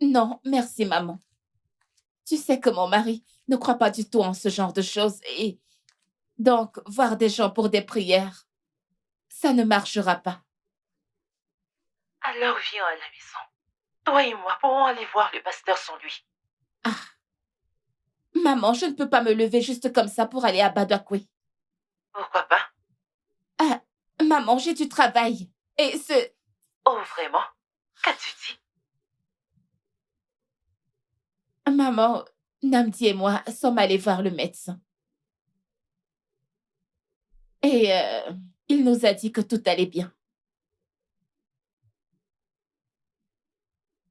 Non, merci, maman. Tu sais que mon mari ne croit pas du tout en ce genre de choses et donc voir des gens pour des prières, ça ne marchera pas. Alors viens à la maison. Toi et moi pourrons aller voir le pasteur sans lui. Ah, maman, je ne peux pas me lever juste comme ça pour aller à Badakwe. Pourquoi pas? Ah, maman, j'ai du travail. Et Oh, vraiment? Qu'as-tu dit? Maman, Namdi et moi sommes allés voir le médecin. Et il nous a dit que tout allait bien.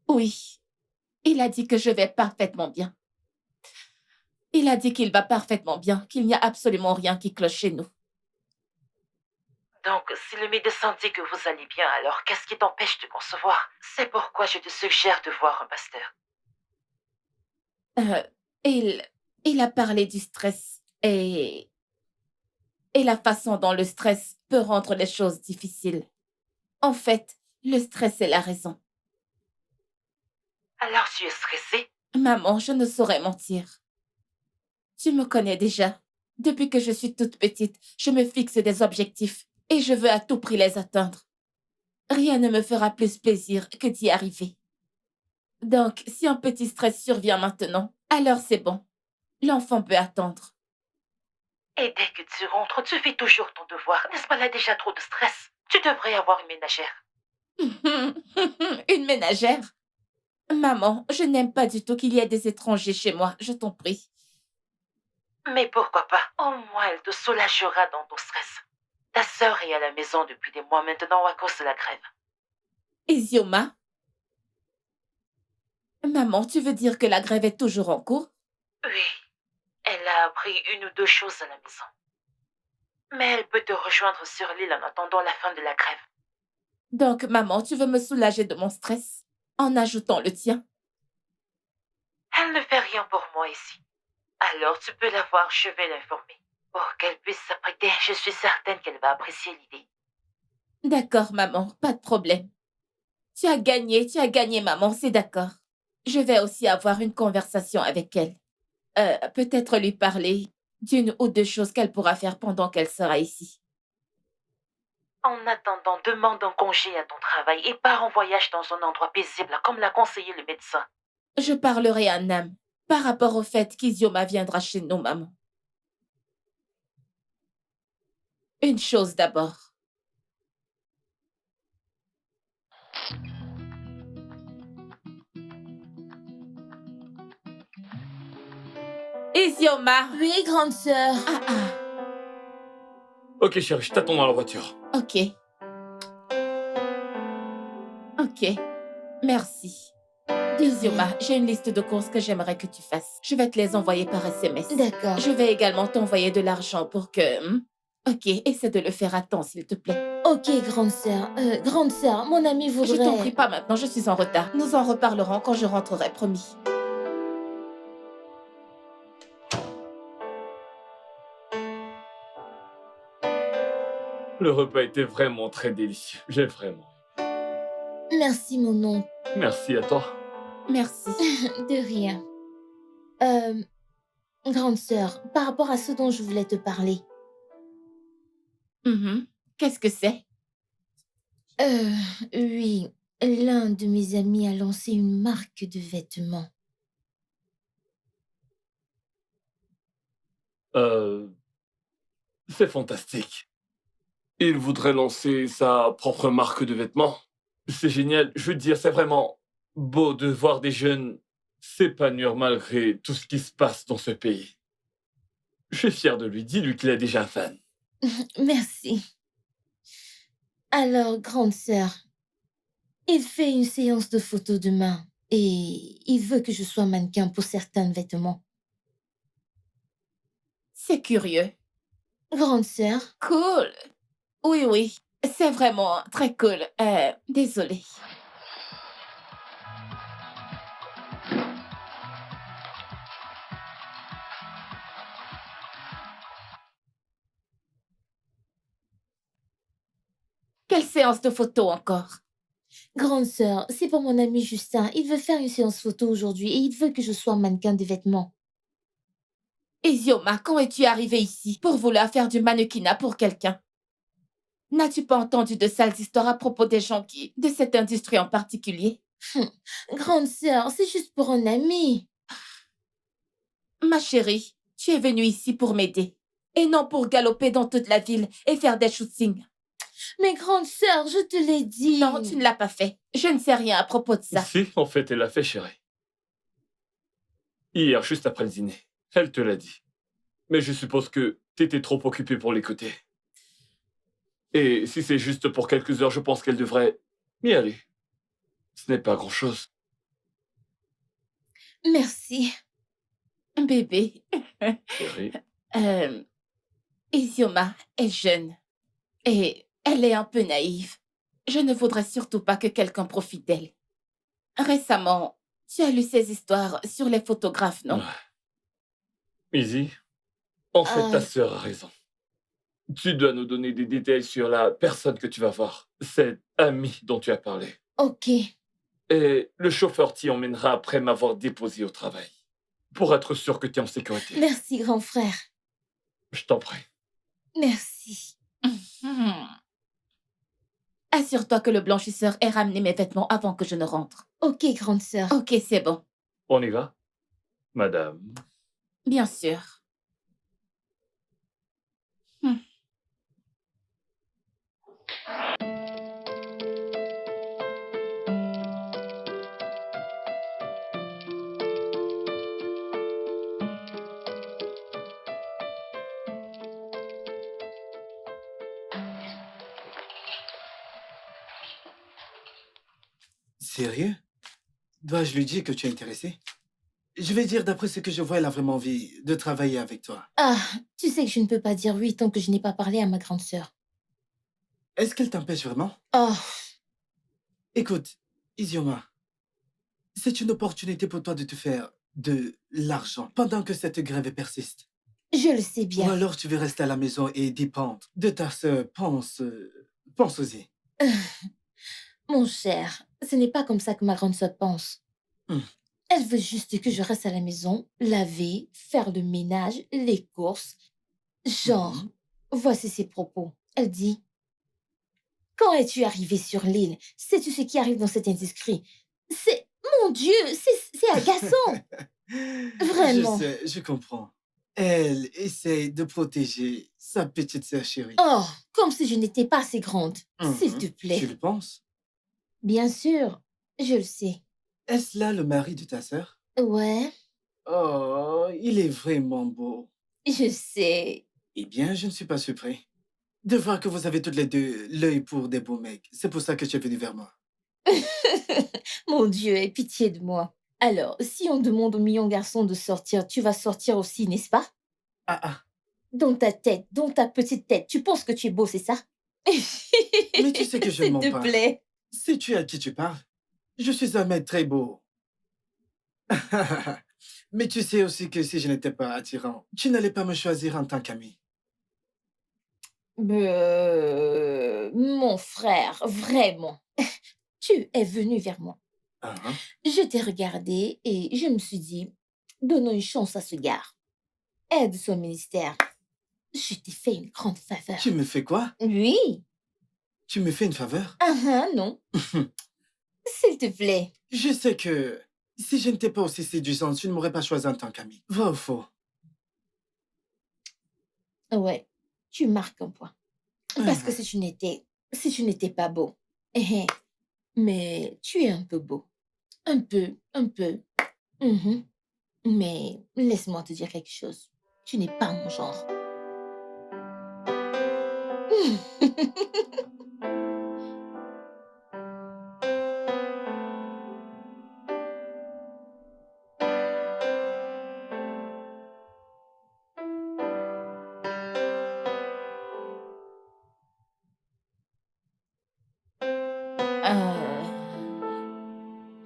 Oui, il a dit que je vais parfaitement bien. Il a dit qu'il va parfaitement bien, qu'il n'y a absolument rien qui cloche chez nous. Donc, si le médecin dit que vous allez bien, alors qu'est-ce qui t'empêche de concevoir? C'est pourquoi je te suggère de voir un pasteur. Euh, il, il a parlé du stress et la façon dont le stress peut rendre les choses difficiles. En fait, le stress est la raison. Alors tu es stressée? Maman, je ne saurais mentir. Tu me connais déjà. Depuis que je suis toute petite, je me fixe des objectifs et je veux à tout prix les atteindre. Rien ne me fera plus plaisir que d'y arriver. Donc, si un petit stress survient maintenant, alors c'est bon. L'enfant peut attendre. Et dès que tu rentres, tu fais toujours ton devoir. N'est-ce pas là déjà trop de stress? Tu devrais avoir une ménagère. Une ménagère? Maman, je n'aime pas du tout qu'il y ait des étrangers chez moi, je t'en prie. Mais pourquoi pas? Au moins, elle te soulagera dans ton stress. Ta sœur est à la maison depuis des mois maintenant à cause de la grève. Isioma? Maman, tu veux dire que la grève est toujours en cours? Oui, elle a appris une ou deux choses à la maison. Mais elle peut te rejoindre sur l'île en attendant la fin de la grève. Donc, maman, tu veux me soulager de mon stress en ajoutant le tien? Elle ne fait rien pour moi ici. Alors tu peux la voir, je vais l'informer. Pour qu'elle puisse s'apprêter, je suis certaine qu'elle va apprécier l'idée. D'accord, maman, pas de problème. Tu as gagné, maman, c'est d'accord. Je vais aussi avoir une conversation avec elle. Peut-être lui parler d'une ou deux choses qu'elle pourra faire pendant qu'elle sera ici. En attendant, demande un congé à ton travail et pars en voyage dans un endroit paisible, comme l'a conseillé le médecin. Je parlerai à Nam par rapport au fait qu'Izioma viendra chez nous, maman. Une chose d'abord. Izioma! Oui, grande sœur. Ah ah, Ok, chérie, je t'attends dans la voiture. ok. Ok, merci. De Izioma, rien. j'ai une liste de courses que j'aimerais que tu fasses. Je vais te les envoyer par SMS. D'accord. Je vais également t'envoyer de l'argent pour que... Ok, essaie de le faire à temps, s'il te plaît. Ok, grande sœur. Grande sœur, mon ami Je t'en prie voudrait... pas maintenant, je suis en retard. Nous en reparlerons quand je rentrerai, promis. Le repas était vraiment très délicieux. J'ai vraiment. Merci, mon oncle. Merci à toi. Merci. De rien. Euh, grande sœur, par rapport à ce dont je voulais te parler. Mhm. Qu'est-ce que c'est? Euh, oui, l'un de mes amis a lancé une marque de vêtements. Euh, c'est fantastique. Il voudrait lancer sa propre marque de vêtements. C'est génial. Je veux dire, c'est vraiment beau de voir des jeunes s'épanouir malgré tout ce qui se passe dans ce pays. Je suis fier de lui. Dis-lui qu'il est déjà un fan. Merci. Alors, grande sœur, il fait une séance de photos demain et il veut que je sois mannequin pour certains vêtements. C'est curieux. Grande sœur, Cool. Oui, oui. C'est vraiment très cool. Désolée. Quelle séance de photos encore? Grande sœur, c'est pour mon ami Justin. Il veut faire une séance photo aujourd'hui et il veut que je sois mannequin de vêtements. Isioma, quand es-tu arrivée ici pour vouloir faire du mannequinat pour quelqu'un? N'as-tu pas entendu de sales histoires à propos des gens de cette industrie en particulier? Grande sœur, c'est juste pour un ami. Ma chérie, tu es venue ici pour m'aider et non pour galoper dans toute la ville et faire des shootings. Mais grande sœur, je te l'ai dit. Non, tu ne l'as pas fait. Je ne sais rien à propos de ça. Si, en fait, elle l'a fait, chérie. Hier, juste après le dîner. Elle te l'a dit. Mais je suppose que t'étais trop occupée pour l'écouter. Et si c'est juste pour quelques heures, je pense qu'elle devrait y aller. Ce n'est pas grand-chose. Merci. Bébé, Chérie. Isioma est jeune et elle est un peu naïve. Je ne voudrais surtout pas que quelqu'un profite d'elle. Récemment, tu as lu ces histoires sur les photographes, non? Izzy, en fait, ta Ah, sœur a raison. Tu dois nous donner des détails sur la personne que tu vas voir, cette amie dont tu as parlé. ok. Et le chauffeur t'y emmènera après m'avoir déposé au travail, pour être sûr que tu es en sécurité. Merci, grand frère. Je t'en prie. Merci. Hmm. Assure-toi que le blanchisseur ait ramené mes vêtements avant que je ne rentre. Ok, grande sœur. Ok, c'est bon. On y va, madame? Bien sûr. Hmm. Sérieux? Dois-je lui dire que tu es intéressé? Je vais dire, d'après ce que je vois, elle a vraiment envie de travailler avec toi. Ah, tu sais que je ne peux pas dire oui tant que je n'ai pas parlé à ma grande sœur. Est-ce qu'elle t'empêche vraiment? Oh, Écoute, Isioma, c'est une opportunité pour toi de te faire de l'argent pendant que cette grève persiste. je le sais Ou bien. alors tu veux rester à la maison et dépendre de ta sœur. Pense-y. Mon cher, ce n'est pas comme ça que ma grande sœur pense. Hmm. Elle veut juste que je reste à la maison, laver, faire le ménage, les courses. Genre, Mhm. voici ses propos. Elle dit: quand es-tu arrivé sur l'île? Sais-tu ce qui arrive dans cet indiscret? C'est... Mon Dieu, c'est agaçant. Je Vraiment. sais, je comprends. Elle essaie de protéger sa petite sœur chérie. Oh, comme si je n'étais pas assez grande. S'il te Mhm. plaît. Tu le penses? Bien sûr, je le sais. Est-ce là le mari de ta sœur? Ouais, Oh, il est vraiment beau. je sais. Eh bien, je ne suis pas surpris de voir que vous avez toutes les deux l'œil pour des beaux mecs. C'est pour ça que tu es venu vers moi. Mon Dieu, aie pitié de moi. Alors, si on demande au million garçon de sortir, tu vas sortir aussi, n'est-ce pas? Ah ah, Dans ta tête, dans ta petite tête, tu penses que tu es beau, c'est ça? mais tu sais que je ne S'il mens te pas. plaît. Sais-tu à qui tu parles? Je suis un mec très beau. Mais tu sais aussi que si je n'étais pas attirant, tu n'allais pas me choisir en tant qu'ami. Mon frère, vraiment. Tu es venu vers moi. Ah, hein? Je t'ai regardé et je me suis dit, donnons une chance à ce gars. Aide son ministère. Je t'ai fait une grande faveur. Tu me fais quoi? Oui. Tu me fais une faveur? Ah ah, non. S'il te plaît. Je sais que si je n'étais pas aussi séduisante, tu ne m'aurais pas choisi en tant qu'ami. Vrai ou faux? Ouais, tu marques un point. Parce que Ah, si tu n'étais pas beau, mais tu es un peu beut. Un peu, un peu. Mhm. Mais laisse-moi te dire quelque chose. Tu n'es pas mon genre.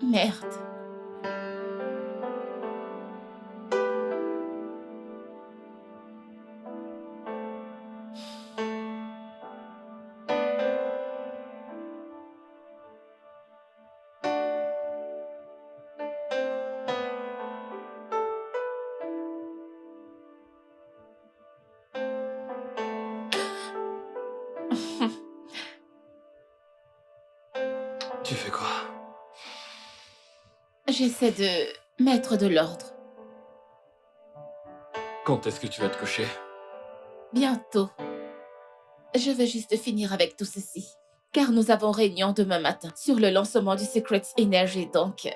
Merde. Tu fais quoi? J'essaie de mettre de l'ordre. Quand est-ce que tu vas te coucher? Bientôt. Je veux juste finir avec tout ceci. Car nous avons réunion demain matin sur le lancement du Secret Energy, donc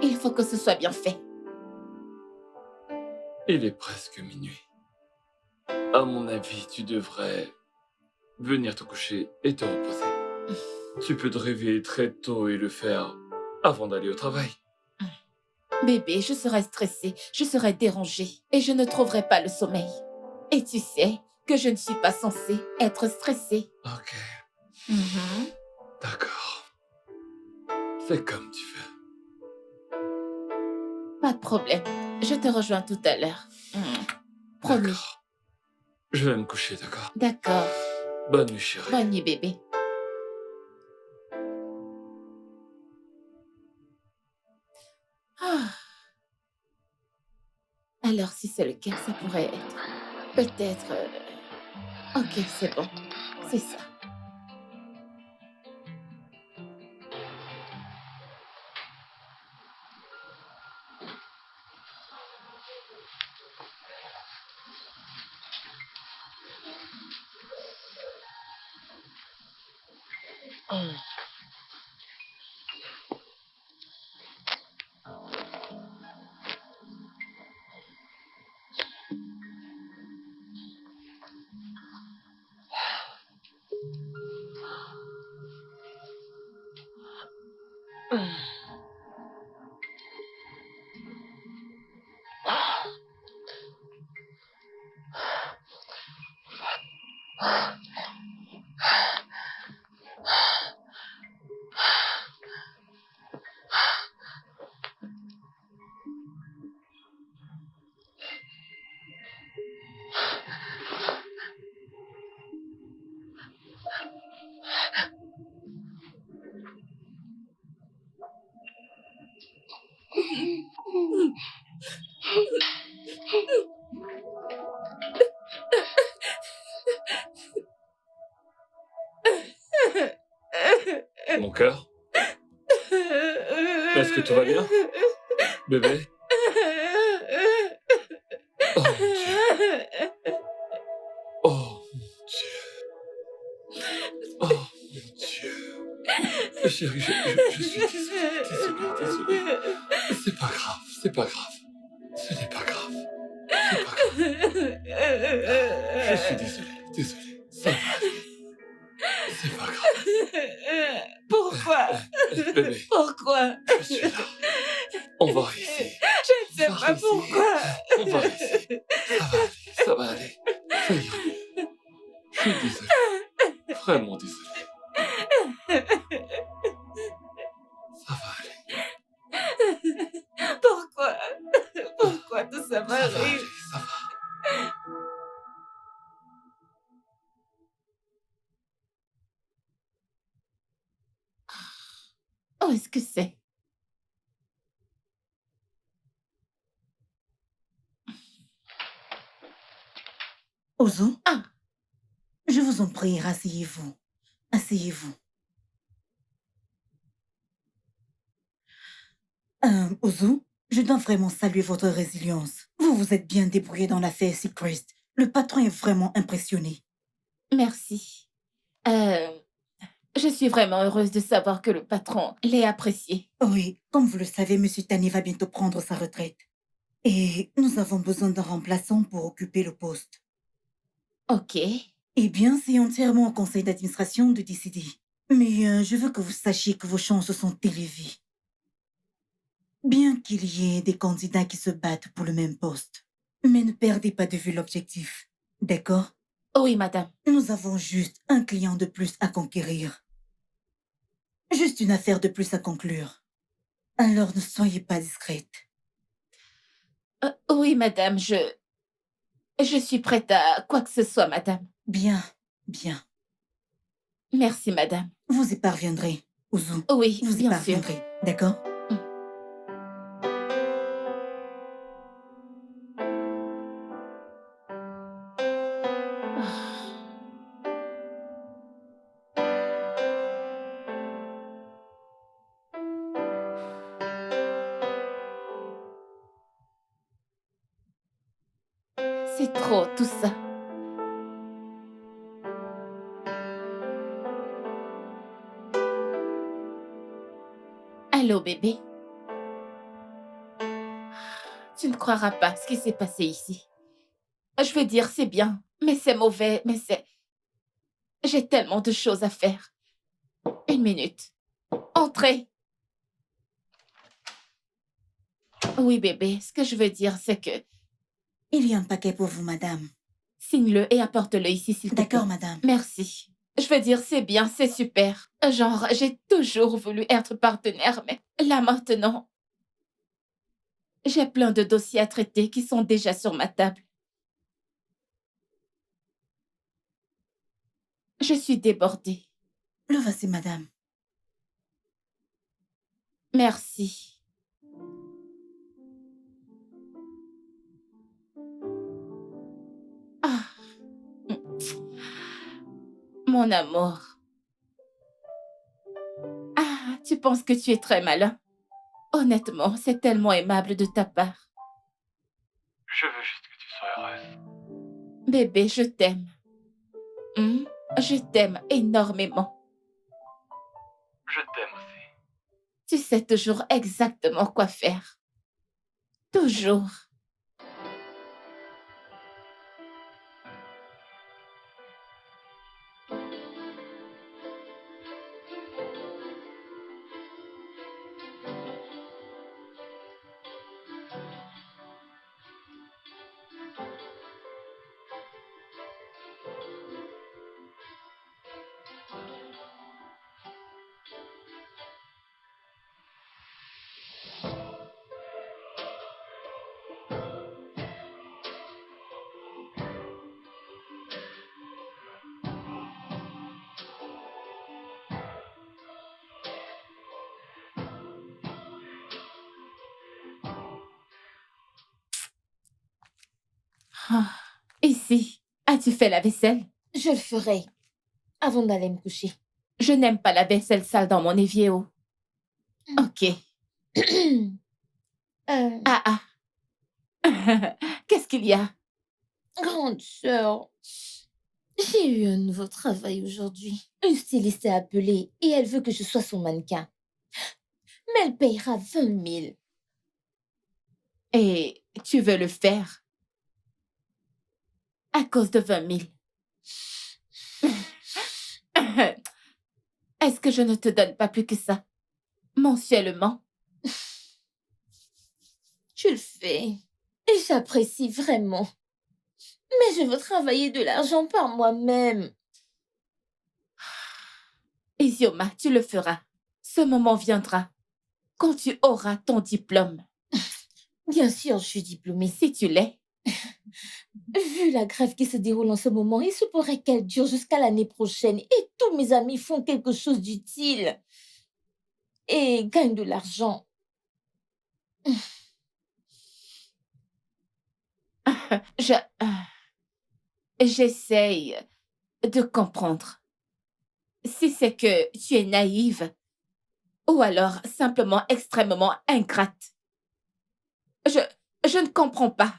il faut que ce soit bien fait. Il est presque minuit. À mon avis, tu devrais venir te coucher et te reposer. Tu peux te réveiller très tôt et le faire avant d'aller au travail. Bébé, je serai stressée, je serai dérangée et je ne trouverai pas le sommeil. Et tu sais que je ne suis pas censée être stressée. Ok, Mhm. d'accord. C'est comme tu veux. Pas de problème. Je te rejoins tout à l'heure. Promis. D'accord. Je vais me coucher, d'accord? D'accord. Bonne nuit, chérie. Bonne nuit, bébé. Ah. Alors, si c'est le cas, ça pourrait être... Peut-être... Ok, c'est bon. C'est ça. Mon cœur? Est-ce que tout va bien? Bébé? Oh mon Dieu. Oh mon Dieu. Oh mon Dieu. Chérie, je suis désolé. C'est pas grave, c'est pas grave. Ce n'est pas grave. C'est pas grave. Je suis désolé. Ça va aller. C'est pas grave. Pourquoi? Bébé, Pourquoi? je suis là. On va réussir. Je ne sais On va pas réussir. pourquoi. On va réussir. Ça va aller. Ça ira mieux. Je suis désolé. Vraiment désolé. Ça va aller. Pourquoi? Pourquoi tout ça Ça va aller. m'arrive? Ça va. Où est-ce que c'est? Ozo, Ah, je vous en prie, asseyez-vous. Asseyez-vous. Ozo, je dois vraiment saluer votre résilience. Vous vous êtes bien débrouillé dans l'affaire Secret. Le patron est vraiment impressionné. merci. Je suis vraiment heureuse de savoir que le patron l'ait apprécié. Oui, comme vous le savez, M. Tani va bientôt prendre sa retraite. Et nous avons besoin d'un remplaçant pour occuper le poste. Ok. Eh bien, c'est entièrement au conseil d'administration de décider. Mais je veux que vous sachiez que vos chances sont élevées. Bien qu'il y ait des candidats qui se battent pour le même poste. Mais ne perdez pas de vue l'objectif. D'accord? Oui, madame. Nous avons juste un client de plus à conquérir. Juste une affaire de plus à conclure. Alors ne soyez pas discrète. Oui, madame, je suis prête à quoi que ce soit, madame. Bien, bien. Merci, madame. Vous y parviendrez, Ouzou. Oui, Vous y bien sûr. parviendrez, d'accord? C'est trop, tout ça. Allô, bébé. Tu ne croiras pas ce qui s'est passé ici. Je veux dire, c'est bien, mais c'est mauvais, mais c'est... J'ai tellement de choses à faire. Une minute. Entrez. Oui, bébé, ce que je veux dire, c'est que... Il y a un paquet pour vous, madame. Signe-le et apporte-le ici, s'il te plaît. D'accord, madame. Merci. Je veux dire, c'est bien, c'est super. Genre, j'ai toujours voulu être partenaire, mais là maintenant, j'ai plein de dossiers à traiter qui sont déjà sur ma table. Je suis débordée. Le voici, madame. Merci. Ah, mon amour. Ah, tu penses que tu es très malin. Honnêtement, c'est tellement aimable de ta part. Je veux juste que tu sois heureuse. Bébé, je t'aime. Hmm? Je t'aime énormément. Je t'aime aussi. Tu sais toujours exactement quoi faire. Toujours. Ah, ici, as-tu fait la vaisselle? Je le ferai avant d'aller me coucher. Je n'aime pas la vaisselle sale dans mon évier haut. Ok. Ah ah. Qu'est-ce qu'il y a? Grande sœur, j'ai eu un nouveau travail aujourd'hui. Une styliste est appelée et elle veut que je sois son mannequin. Mais elle payera 20 000. Et tu veux le faire? À cause de 20 000. Est-ce que je ne te donne pas plus que ça? Mensuellement? Je le fais et j'apprécie vraiment. Mais je veux travailler de l'argent par moi-même. Isioma, tu le feras. Ce moment viendra quand tu auras ton diplôme. Bien sûr, je suis diplômée. Si tu l'es. Vu la grève qui se déroule en ce moment, il se pourrait qu'elle dure jusqu'à l'année prochaine et tous mes amis font quelque chose d'utile et gagnent de l'argent. Je... J'essaye de comprendre. Si c'est que tu es naïve ou alors simplement extrêmement ingrate. Je ne comprends pas.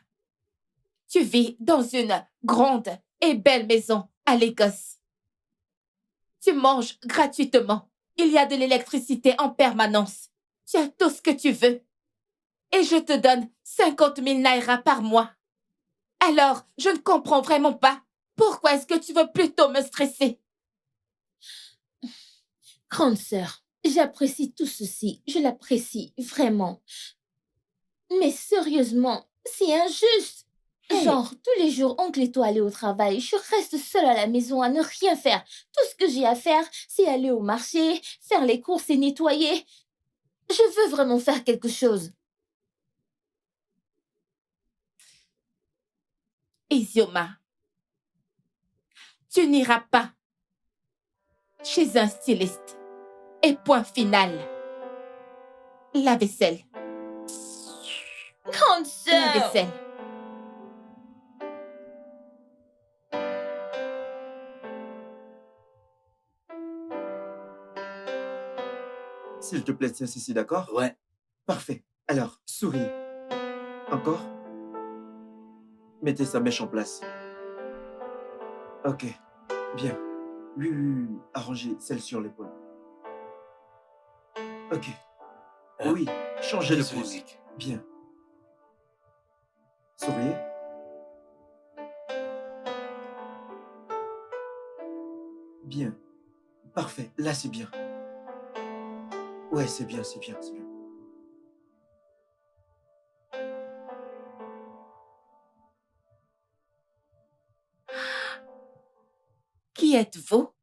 Tu vis dans une grande et belle maison à Lagos. Tu manges gratuitement. Il y a de l'électricité en permanence. Tu as tout ce que tu veux. Et je te donne 50 000 naira par mois. Alors, je ne comprends vraiment pas. Pourquoi est-ce que tu veux plutôt me stresser? Grande sœur, j'apprécie tout ceci. Je l'apprécie vraiment. Mais sérieusement, c'est injuste. Hey. Genre, tous les jours, oncle et toi aller au travail, je reste seule à la maison à ne rien faire. Tout ce que j'ai à faire, c'est aller au marché, faire les courses et nettoyer. Je veux vraiment faire quelque chose. Isioma, tu n'iras pas chez un styliste. Et point final. La vaisselle. Grande La sœur! vaisselle. S'il te plaît, tiens ceci, d'accord? Ouais. Parfait. Alors, souris. Encore? Mettez sa mèche en place. Ok, bien. Oui, oui, oui, oui. Arrangez celle sur l'épaule. Ok. Oui, changez de Désolé, pose. mec. Bien. Souriez. Bien. Parfait. Là, c'est bien. Ouais, c'est bien, c'est bien, c'est bien. Qui êtes-vous?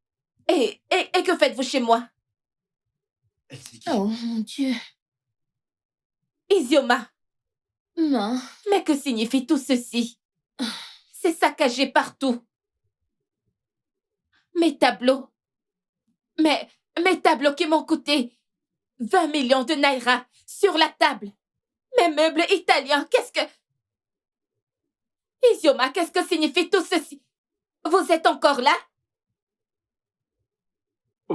Et que faites-vous chez moi? Elle, c'est qui? Oh mon Dieu. Isioma, Non. mais que signifie tout ceci? C'est saccagé partout. Mes tableaux. Mes tableaux qui m'ont coûté 20 millions de naira sur la table. Mes meubles italiens, qu'est-ce que... Isioma, qu'est-ce que signifie tout ceci? Vous êtes encore là?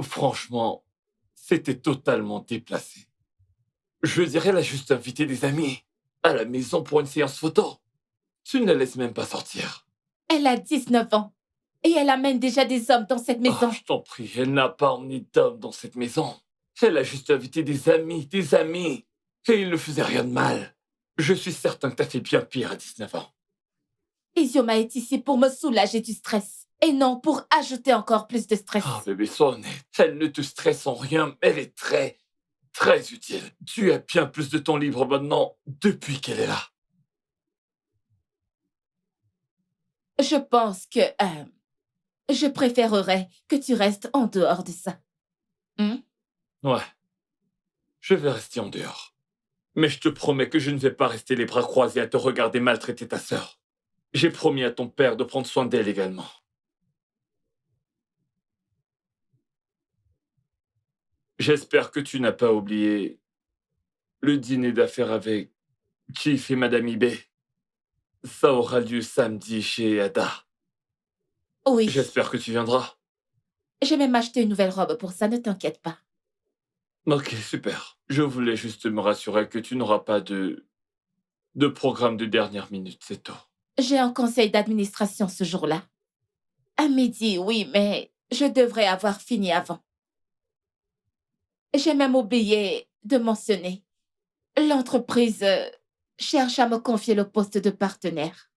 Franchement, c'était totalement déplacé. Je dirais, elle a juste invité des amis à la maison pour une séance photo. Tu ne la laisses même pas sortir. Elle a 19 ans. Et elle amène déjà des hommes dans cette maison. Oh, je t'en prie, elle n'a pas emmené d'homme dans cette maison. Elle a juste invité des amis, des amis. Et ils ne faisaient rien de mal. Je suis certain que t'as fait bien pire à 19 ans. Isioma est ici pour me soulager du stress. Et non pour ajouter encore plus de stress. Oh, bébé, sois honnête. Elle ne te stresse en rien, mais elle est très, très utile. Tu as bien plus de temps libre maintenant depuis qu'elle est là. Je pense que... je préférerais que tu restes en dehors de ça. Ouais. Je vais rester en dehors. Mais je te promets que je ne vais pas rester les bras croisés à te regarder maltraiter ta sœur. J'ai promis à ton père de prendre soin d'elle également. J'espère que tu n'as pas oublié le dîner d'affaires avec Chief et Madame Ibe. Ça aura lieu samedi chez Ada. Oui. J'espère que tu viendras. J'ai même acheté une nouvelle robe pour ça, ne t'inquiète pas. Ok, super. Je voulais juste me rassurer que tu n'auras pas de programme de dernière minute, c'est tout. J'ai un conseil d'administration ce jour-là. À midi, oui, mais je devrais avoir fini avant. J'ai même oublié de mentionner. L'entreprise cherche à me confier le poste de partenaire.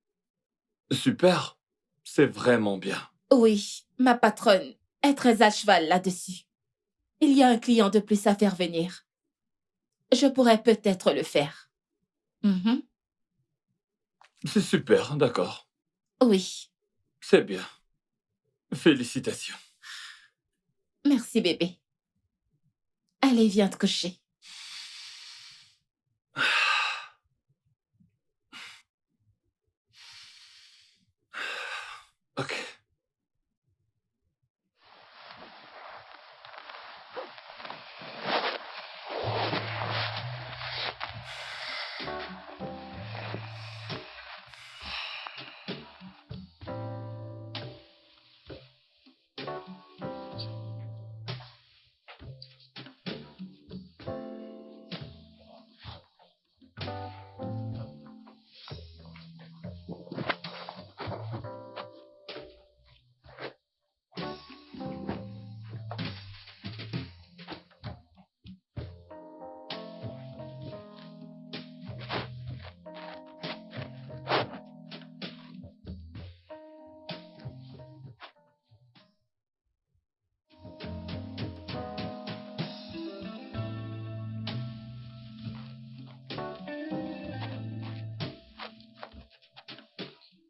Super. C'est vraiment bien. Oui, ma patronne est très à cheval là-dessus. Il y a un client de plus à faire venir. Je pourrais peut-être le faire. Mhm. C'est super, d'accord. Oui, C'est bien. Félicitations. merci bébé. Allez, viens te coucher. Ok.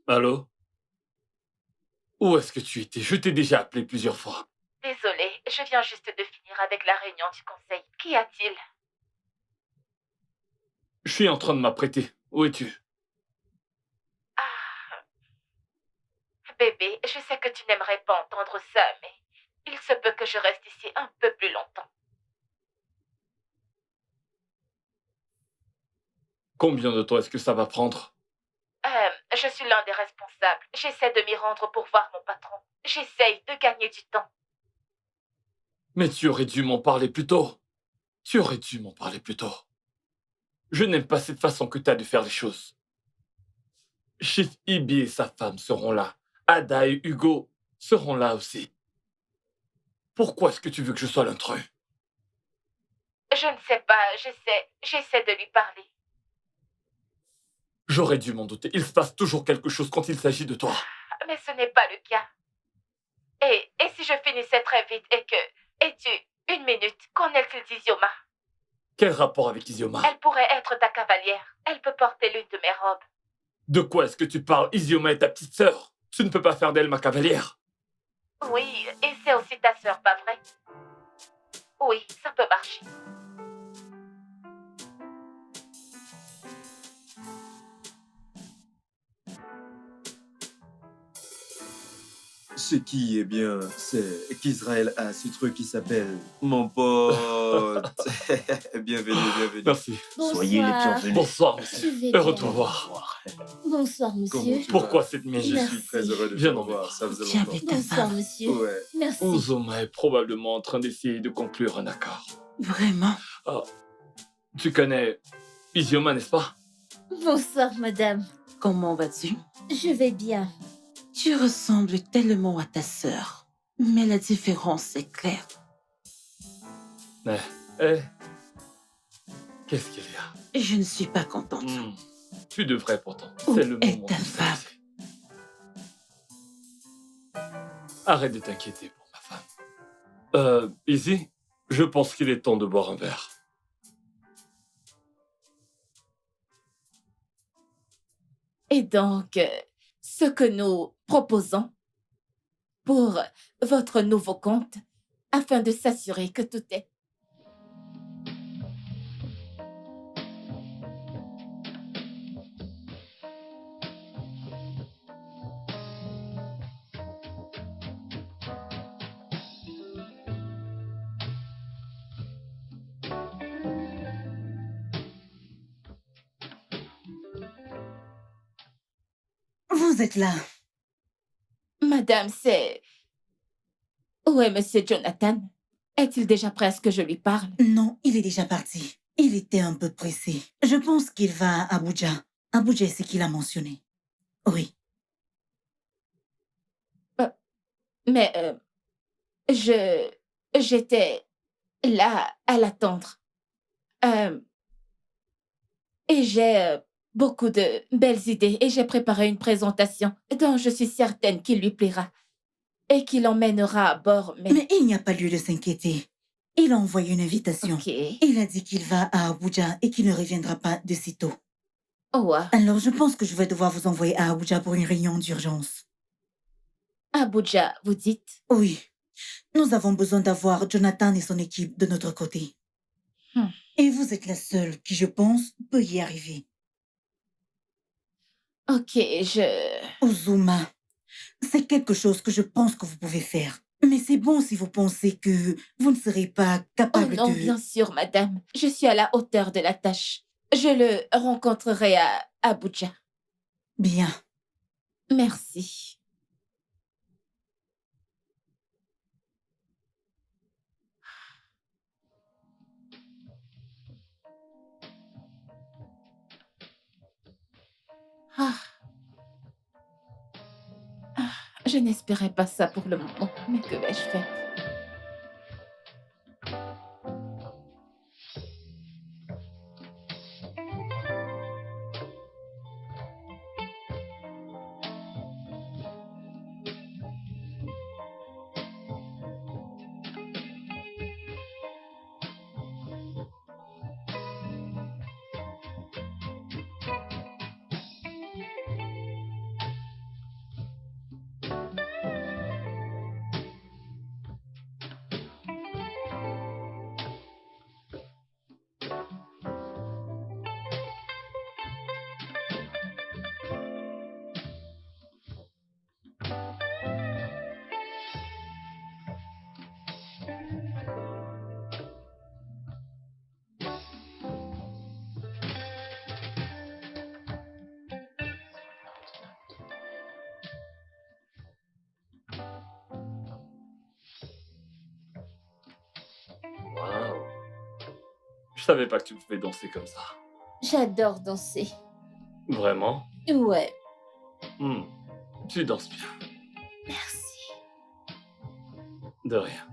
Allô? Où est-ce que tu étais? Je t'ai déjà appelé plusieurs fois. Désolée, je viens juste de finir avec la réunion du conseil. Qu'y a-t-il? Je suis en train de m'apprêter. Où es-tu? Ah, bébé, je sais que tu n'aimerais pas entendre ça, mais il se peut que je reste ici un peu plus longtemps. Combien de temps est-ce que ça va prendre? Je suis l'un des responsables. J'essaie de m'y rendre pour voir mon patron. J'essaye de gagner du temps. Mais tu aurais dû m'en parler plus tôt. Tu aurais dû m'en parler plus tôt. Je n'aime pas cette façon que tu as de faire les choses. Chief Ibi et sa femme seront là. Ada et Hugo seront là aussi. Pourquoi est-ce que tu veux que je sois l'intrus? Je ne sais pas, j'essaie de lui parler. J'aurais dû m'en douter. Il se passe toujours quelque chose quand il s'agit de toi. Mais ce n'est pas le cas. Et si je finissais très vite et que... Es-tu... Une minute, qu'en est-il d'Izioma? Quel rapport avec Izioma? Elle pourrait être ta cavalière. Elle peut porter l'une de mes robes. De quoi est-ce que tu parles? Izioma est ta petite sœur. Tu ne peux pas faire d'elle ma cavalière. Oui, et c'est aussi ta sœur, pas vrai? Oui, ça peut marcher. Ce qui est bien, c'est qu'Israël a ce truc qui s'appelle mon pote. Bienvenue, bienvenue. Merci. Soyez les Bonsoir. bienvenus. Bonsoir, Je monsieur. vais Heureux bien. de vous voir. Bonsoir, Comment monsieur. tu Pourquoi vas? cette Je mine? Merci. suis très heureux de te Viens en revoir, ça faisait Tiens, longtemps. avec ta Bonsoir, femme. monsieur. Ouais. Merci. Uzoma est probablement en train d'essayer de conclure un accord. Vraiment? Tu connais Izioma, n'est-ce pas? Bonsoir, madame. Comment vas-tu? Je vais bien. Tu ressembles tellement à ta sœur. Mais la différence est claire. Eh, qu'est-ce qu'il y a? Je ne suis pas contente. Tu devrais pourtant. Où C'est le est moment. ta de femme? s'amuser. Arrête de t'inquiéter pour ma femme. Izzy, je pense qu'il est temps de boire un verre. Et donc, ce que nous proposons pour votre nouveau compte, afin de s'assurer que tout est... Vous êtes là. Madame, c'est... Où est Monsieur Jonathan? Est-il déjà prêt à ce que je lui parle? Non, il est déjà parti. Il était un peu pressé. Je pense qu'il va à Abuja. Abuja, c'est qu'il a mentionné. Oui. Mais j'étais là à l'attendre. Et j'ai beaucoup de belles idées et j'ai préparé une présentation dont je suis certaine qu'il lui plaira et qu'il l'emmènera à bord. Mais il n'y a pas lieu de s'inquiéter. Il a envoyé une invitation. Ok. Il a dit qu'il va à Abuja et qu'il ne reviendra pas de sitôt. Oh, wow. Alors, je pense que je vais devoir vous envoyer à Abuja pour une réunion d'urgence. Abuja, vous dites? Oui. Nous avons besoin d'avoir Jonathan et son équipe de notre côté. Et vous êtes la seule qui, je pense, peut y arriver. Ok, Uzuma, c'est quelque chose que je pense que vous pouvez faire. Mais c'est bon si vous pensez que vous ne serez pas Oh capable non, de... bien sûr, madame. Je suis à la hauteur de la tâche. Je le rencontrerai à Abuja. Bien. Merci. Ah. Ah, je n'espérais pas ça pour le moment, mais que vais-je faire? Waouh. Je savais pas que tu pouvais danser comme ça. J'adore danser. Vraiment? Ouais. Hmm, tu danses bien. Merci. De rien.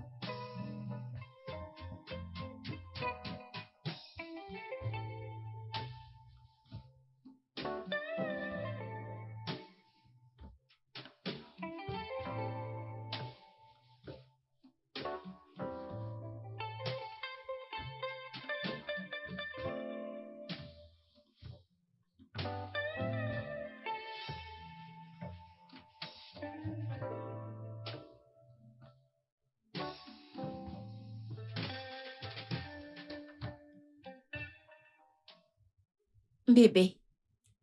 Bébé,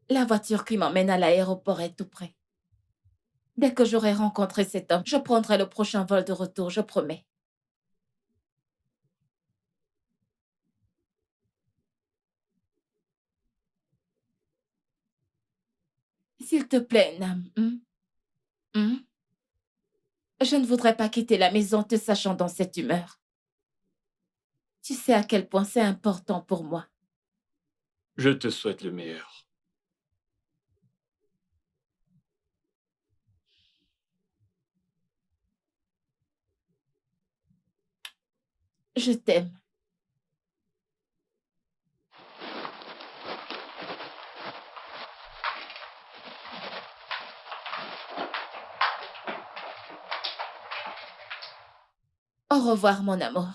la voiture qui m'emmène à l'aéroport est tout près. Dès que j'aurai rencontré cet homme, je prendrai le prochain vol de retour, je promets. S'il te plaît, Nam. Hmm? Je ne voudrais pas quitter la maison te sachant dans cette humeur. Tu sais à quel point c'est important pour moi. Je te souhaite le meilleur. Je t'aime. Au revoir, mon amour.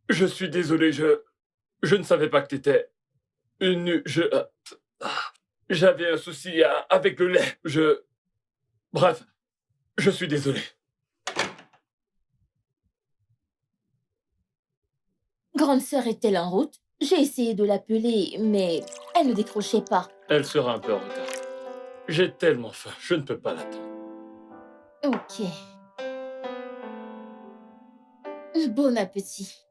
Je suis désolé, je ne savais pas que t'étais une... J'avais un souci avec le lait. Bref, je suis désolé. Grande sœur est-elle en route? J'ai essayé de l'appeler, mais elle ne décrochait pas. Elle sera un peu en retard. J'ai tellement faim, je ne peux pas l'attendre. Ok. Bon appétit.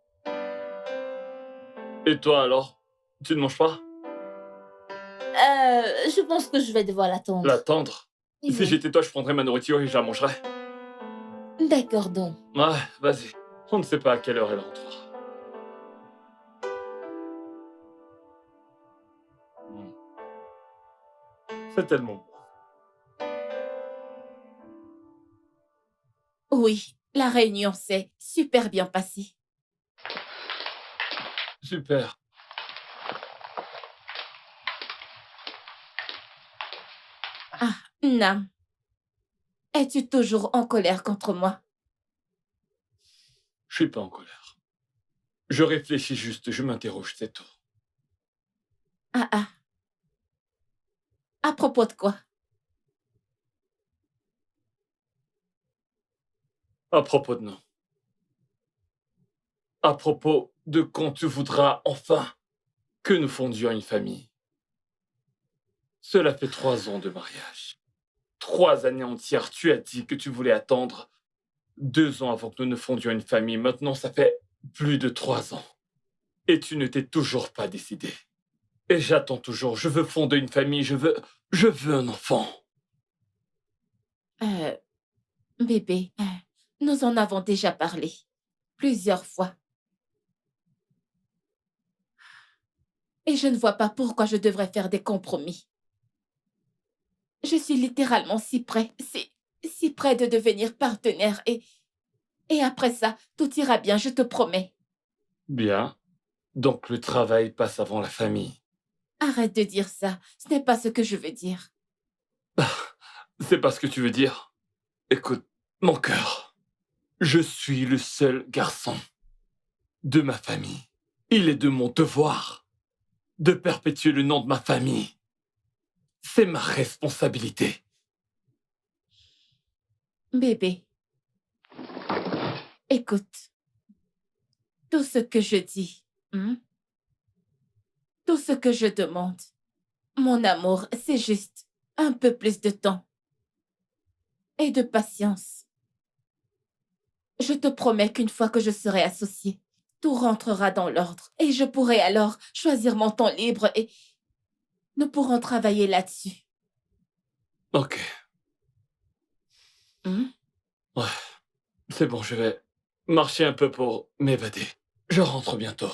Et toi alors? Tu ne manges pas? Je pense que je vais devoir l'attendre. L'attendre? Si Oui. j'étais toi, je prendrais ma nourriture et je la mangerais. D'accord donc. Ouais, vas-y. On ne sait pas à quelle heure elle rentrera. C'est tellement bon. Oui, la réunion s'est super bien passée. Super. Ah, Nam, es-tu toujours en colère contre moi? Je suis pas en colère. Je réfléchis juste, je m'interroge, c'est tout. Ah ah. À propos de quoi? À propos de nous. À propos de quand tu voudras enfin que nous fondions une famille. Cela fait 3 ans de mariage. 3 années entières, tu as dit que tu voulais attendre 2 ans avant que nous ne fondions une famille. Maintenant, ça fait plus de 3 ans. Et tu ne t'es toujours pas décidé. Et j'attends toujours. Je veux fonder une famille. Je veux un enfant. Bébé, nous en avons déjà parlé plusieurs fois. Et je ne vois pas pourquoi je devrais faire des compromis. Je suis littéralement si près de devenir partenaire et Et après ça, tout ira bien, je te promets. Bien. Donc le travail passe avant la famille. Arrête de dire ça, ce n'est pas ce que je veux dire. C'est pas ce que tu veux dire. Écoute, mon cœur. Je suis le seul garçon de ma famille. Il est de mon devoir de perpétuer le nom de ma famille. C'est ma responsabilité. Bébé, écoute, tout ce que je dis, tout ce que je demande, mon amour, c'est juste un peu plus de temps et de patience. Je te promets qu'une fois que je serai associée, tout rentrera dans l'ordre et je pourrai alors choisir mon temps libre et nous pourrons travailler là-dessus. Ok. Hmm? Ouais. C'est bon, je vais marcher un peu pour m'évader. Je rentre bientôt.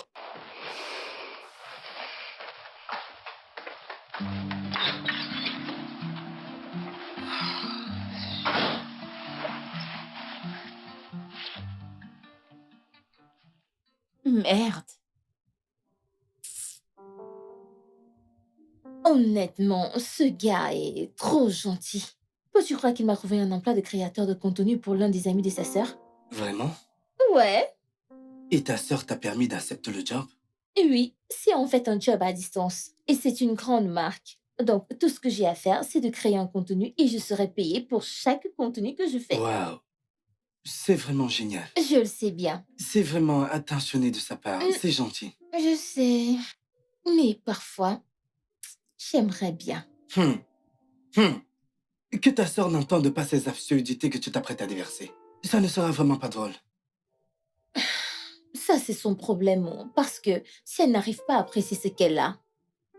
Merde. Honnêtement, ce gars est trop gentil. Peux-tu croire qu'il m'a trouvé un emploi de créateur de contenu pour l'un des amis de sa sœur? Vraiment? Ouais. Et ta sœur t'a permis d'accepter le job? Et oui, c'est en fait un job à distance. Et c'est une grande marque. Donc, tout ce que j'ai à faire, c'est de créer un contenu et je serai payée pour chaque contenu que je fais. Waouh! C'est vraiment génial. Je le sais bien. C'est vraiment attentionné de sa part. Mm. C'est gentil. Je sais. Mais parfois, j'aimerais bien. Hum. Hum. Que ta sœur n'entende pas ces absurdités que tu t'apprêtes à déverser. Ça ne sera vraiment pas drôle. Ça, c'est son problème. Parce que si elle n'arrive pas à apprécier ce qu'elle a,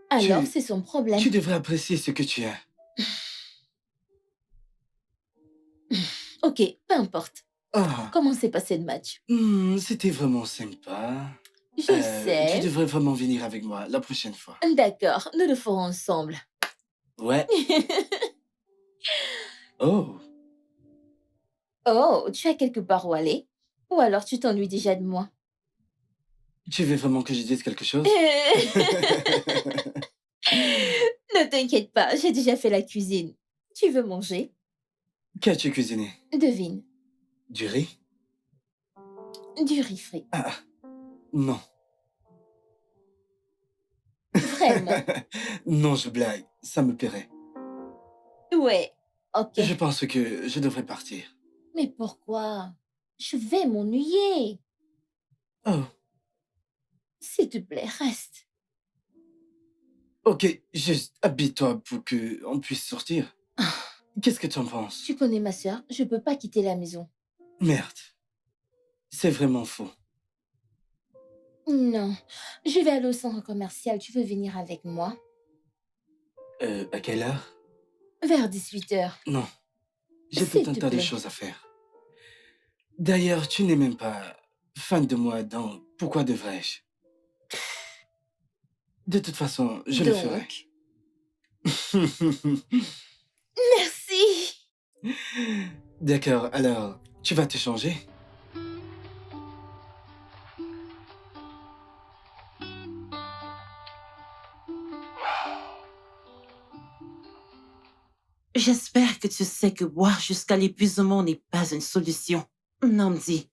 alors c'est son problème. Tu devrais apprécier ce que tu as. Ok, peu importe. Ah, Comment s'est passé le match? c'était vraiment sympa. Je Tu sais. devrais vraiment venir avec moi la prochaine fois. D'accord, nous le ferons ensemble. Ouais. Oh, Oh, tu as quelque part où aller? Ou alors tu t'ennuies déjà de moi? tu veux vraiment que je dise quelque chose? Ne t'inquiète pas, j'ai déjà fait la cuisine. Tu veux manger? Qu'as-tu cuisiné? Devine, Du riz? du riz frit. Ah, non. Vraiment? Non, je blague. Ça me plairait. Ouais, ok. Je pense que je devrais partir. Mais pourquoi? Je vais m'ennuyer. Oh, S'il te plaît, reste. ok. Juste habille-toi pour que on puisse sortir. Qu'est-ce que tu en penses? Tu connais ma sœur, je peux pas quitter la maison. Merde. C'est vraiment faux. Non, je vais aller au centre commercial. Tu veux venir avec moi? À quelle heure? Vers 18h. Non. J'ai S'il tout un te tas de plaît. choses à faire. D'ailleurs, tu n'es même pas fan de moi, donc pourquoi devrais-je? De toute façon, je le ferai. Merci. D'accord, alors, tu vas te changer? J'espère que tu sais que boire jusqu'à l'épuisement n'est pas une solution. Namdi,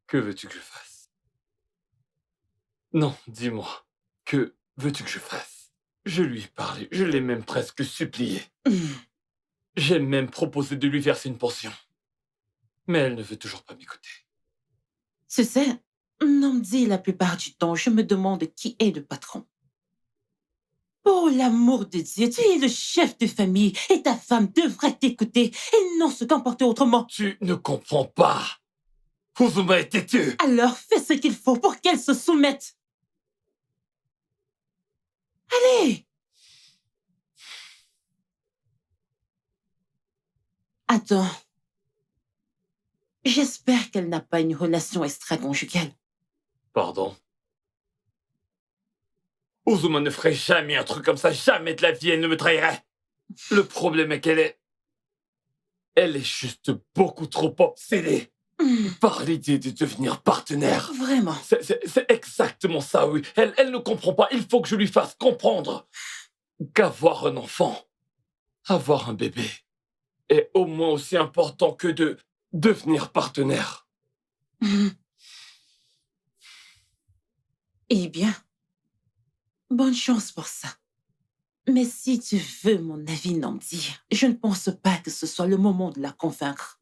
Que veux-tu que je fasse? Non, dis-moi. Que veux-tu que je fasse? Je lui ai parlé, je l'ai même presque supplié. J'ai même proposé de lui verser une pension. Mais elle ne veut toujours pas m'écouter. tu sais, Namdi, la plupart du temps, je me demande qui est le patron. Pour l'amour de Dieu, tu es le chef de famille et ta femme devrait t'écouter et non se comporter autrement. Tu ne comprends pas. Uzuma est têtue. Alors fais ce qu'il faut pour qu'elle se soumette. Allez! Attends. J'espère qu'elle n'a pas une relation extra-conjugale. Pardon. Uzuma ne ferait jamais un truc comme ça. Jamais de la vie, elle ne me trahirait. Le problème est qu'elle est Elle est juste beaucoup trop obsédée par l'idée de devenir partenaire. Vraiment. C'est exactement ça, oui. Elle ne comprend pas. Il faut que je lui fasse comprendre qu'avoir un enfant, avoir un bébé, est au moins aussi important que de devenir partenaire. Eh bien, bonne chance pour ça. Mais si tu veux mon avis, Namdi, je ne pense pas que ce soit le moment de la convaincre.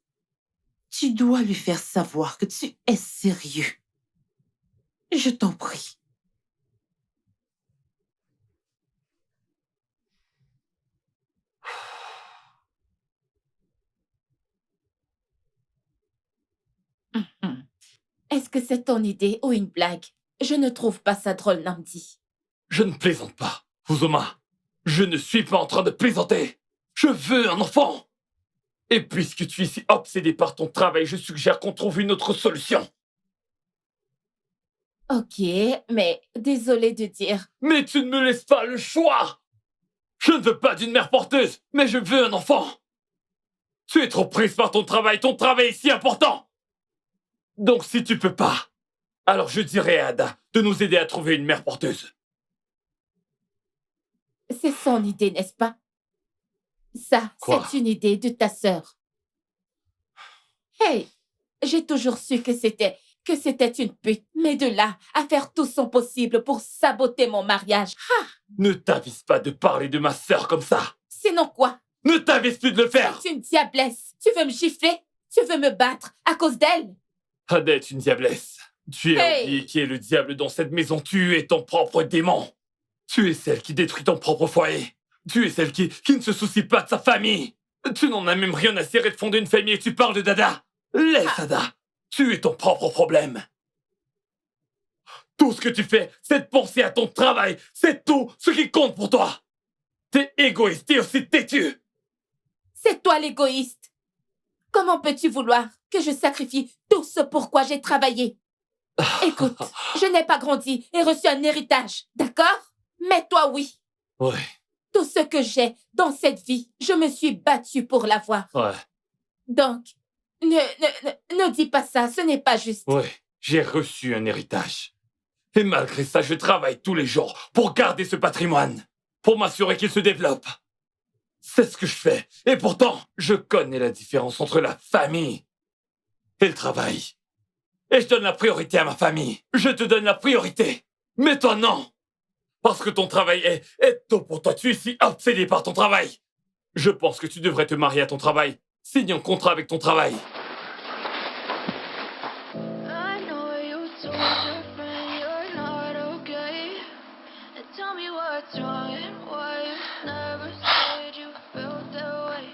Tu dois lui faire savoir que tu es sérieux. Je t'en prie. Est-ce que c'est ton idée ou une blague? Je ne trouve pas ça drôle, Namdi. Je ne plaisante pas, Uzoma. Je ne suis pas en train de plaisanter. Je veux un enfant. Et puisque tu es si obsédé par ton travail, je suggère qu'on trouve une autre solution. Ok, mais désolé de dire. Mais tu ne me laisses pas le choix. Je ne veux pas d'une mère porteuse, mais je veux un enfant. Tu es trop prise par ton travail est si important. Donc si tu peux pas, alors je dirai à Ada de nous aider à trouver une mère porteuse. C'est son idée, n'est-ce pas? Ça, Quoi? c'est une idée de ta sœur. Hey, j'ai toujours su que c'était une pute, mais de là à faire tout son possible pour saboter mon mariage. Ah, Ne t'avise pas de parler de ma sœur comme ça. sinon quoi? Ne t'avise plus de le faire. C'est une diablesse. Tu veux me gifler? Tu veux me battre à cause d'elle? Ada est une diablesse. Tu es Hey! oublié qui est le diable dans cette maison. Tu es ton propre démon. Tu es celle qui détruit ton propre foyer. Tu es celle qui ne se soucie pas de sa famille. Tu n'en as même rien à cirer de fonder une famille et tu parles de Dada. Laisse Ada. Tu es ton propre problème. Tout ce que tu fais, c'est de penser à ton travail. C'est tout ce qui compte pour toi. T'es égoïste et aussi têtu. C'est toi l'égoïste. Comment peux-tu vouloir que je sacrifie tout ce pourquoi j'ai travaillé? Écoute, je n'ai pas grandi et reçu un héritage, d'accord? Mais toi, oui. Ouais, Tout ce que j'ai dans cette vie, je me suis battue pour l'avoir. ouais, Donc, ne dis pas ça, ce n'est pas juste. ouais. J'ai reçu un héritage. Et malgré ça, je travaille tous les jours pour garder ce patrimoine, pour m'assurer qu'il se développe. C'est ce que je fais. Et pourtant, je connais la différence entre la famille et le travail. Et je donne la priorité à ma famille. Je te donne la priorité. Mais toi, non. Parce que ton travail est tôt pour toi. Tu es si obsédé par ton travail. Je pense que tu devrais te marier à ton travail. Signe un contrat avec ton travail. I know you told your friend you're not okay. And tell me what's wrong and why you never said you felt that way.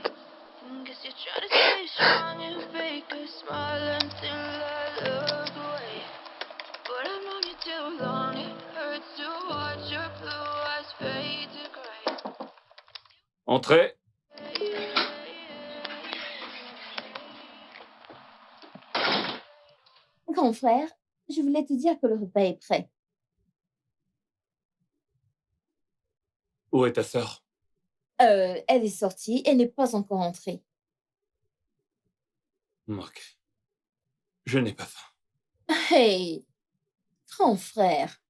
Guess you're trying to stay strong and fake a smile until I look away. But I've known you too long, it hurts to watch your blue eyes fade to gray. Entrez. Grand frère, je voulais te dire que le repas est prêt. Où est ta sœur? Elle est sortie, elle n'est pas encore entrée. Ok. Je n'ai pas faim. Hey, grand frère.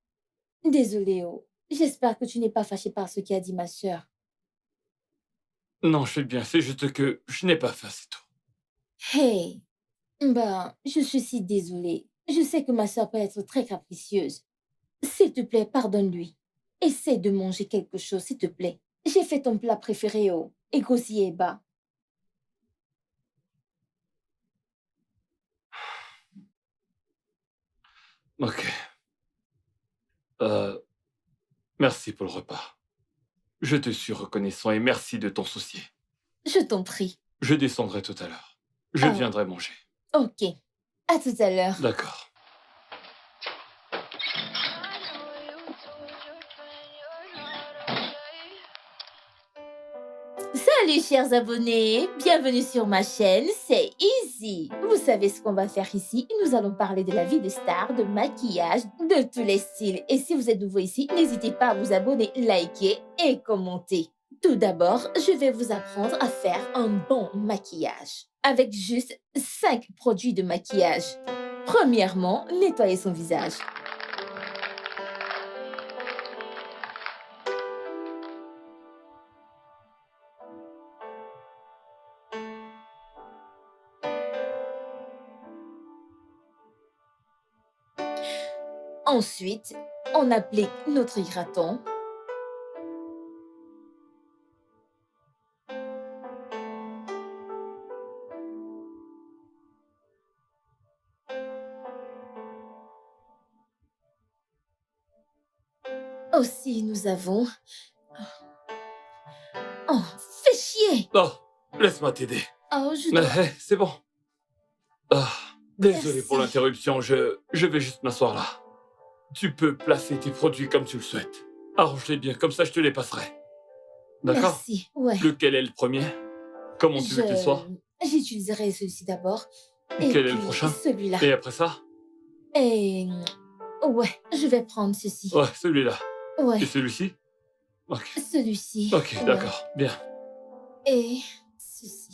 Désolée, oh. J'espère que tu n'es pas fâché par ce qu'a dit ma sœur. Non, je fais bien. C'est juste que je n'ai pas faim, c'est tout. Hey, ben, je suis si désolée. Je sais que ma sœur peut être très capricieuse. S'il te plaît, pardonne-lui. Essaie de manger quelque chose, s'il te plaît. J'ai fait ton plat préféré, oh. Égosi et bas. Ok. Merci pour le repas. Je te suis reconnaissant et merci de t'en soucier. Je t'en prie. Je descendrai tout à l'heure. Je Ah. viendrai manger. Ok. À tout à l'heure. D'accord. I know you told your friend you're not okay. Salut chers abonnés, bienvenue sur ma chaîne, c'est Easy. Vous savez ce qu'on va faire ici? Nous allons parler de la vie des stars, de maquillage, de tous les styles. Et si vous êtes nouveau ici, n'hésitez pas à vous abonner, liker et commenter. Tout d'abord, je vais vous apprendre à faire un bon maquillage avec juste 5 produits de maquillage. Premièrement, nettoyer son visage. Ensuite, on applique notre hydratant. Aussi, nous avons... Oh, fais chier! Oh, laisse-moi t'aider. Oh, je dois... C'est bon. Ah, désolé pour Merci. l'interruption, je vais juste m'asseoir là. Tu peux placer tes produits comme tu le souhaites. Arrange-les bien, comme ça je te les passerai. D'accord? Merci, ouais. Lequel est le premier? Comment tu veux qu'il soit? J'utiliserai celui-ci d'abord. Et Et quel est le puis prochain? celui-là. Et après ça? Et... Ouais, je vais prendre ceci. Ouais, celui-là. Ouais, Et celui-ci? Ok. celui-ci. Ok, Ouais. d'accord. Bien. Et ceci.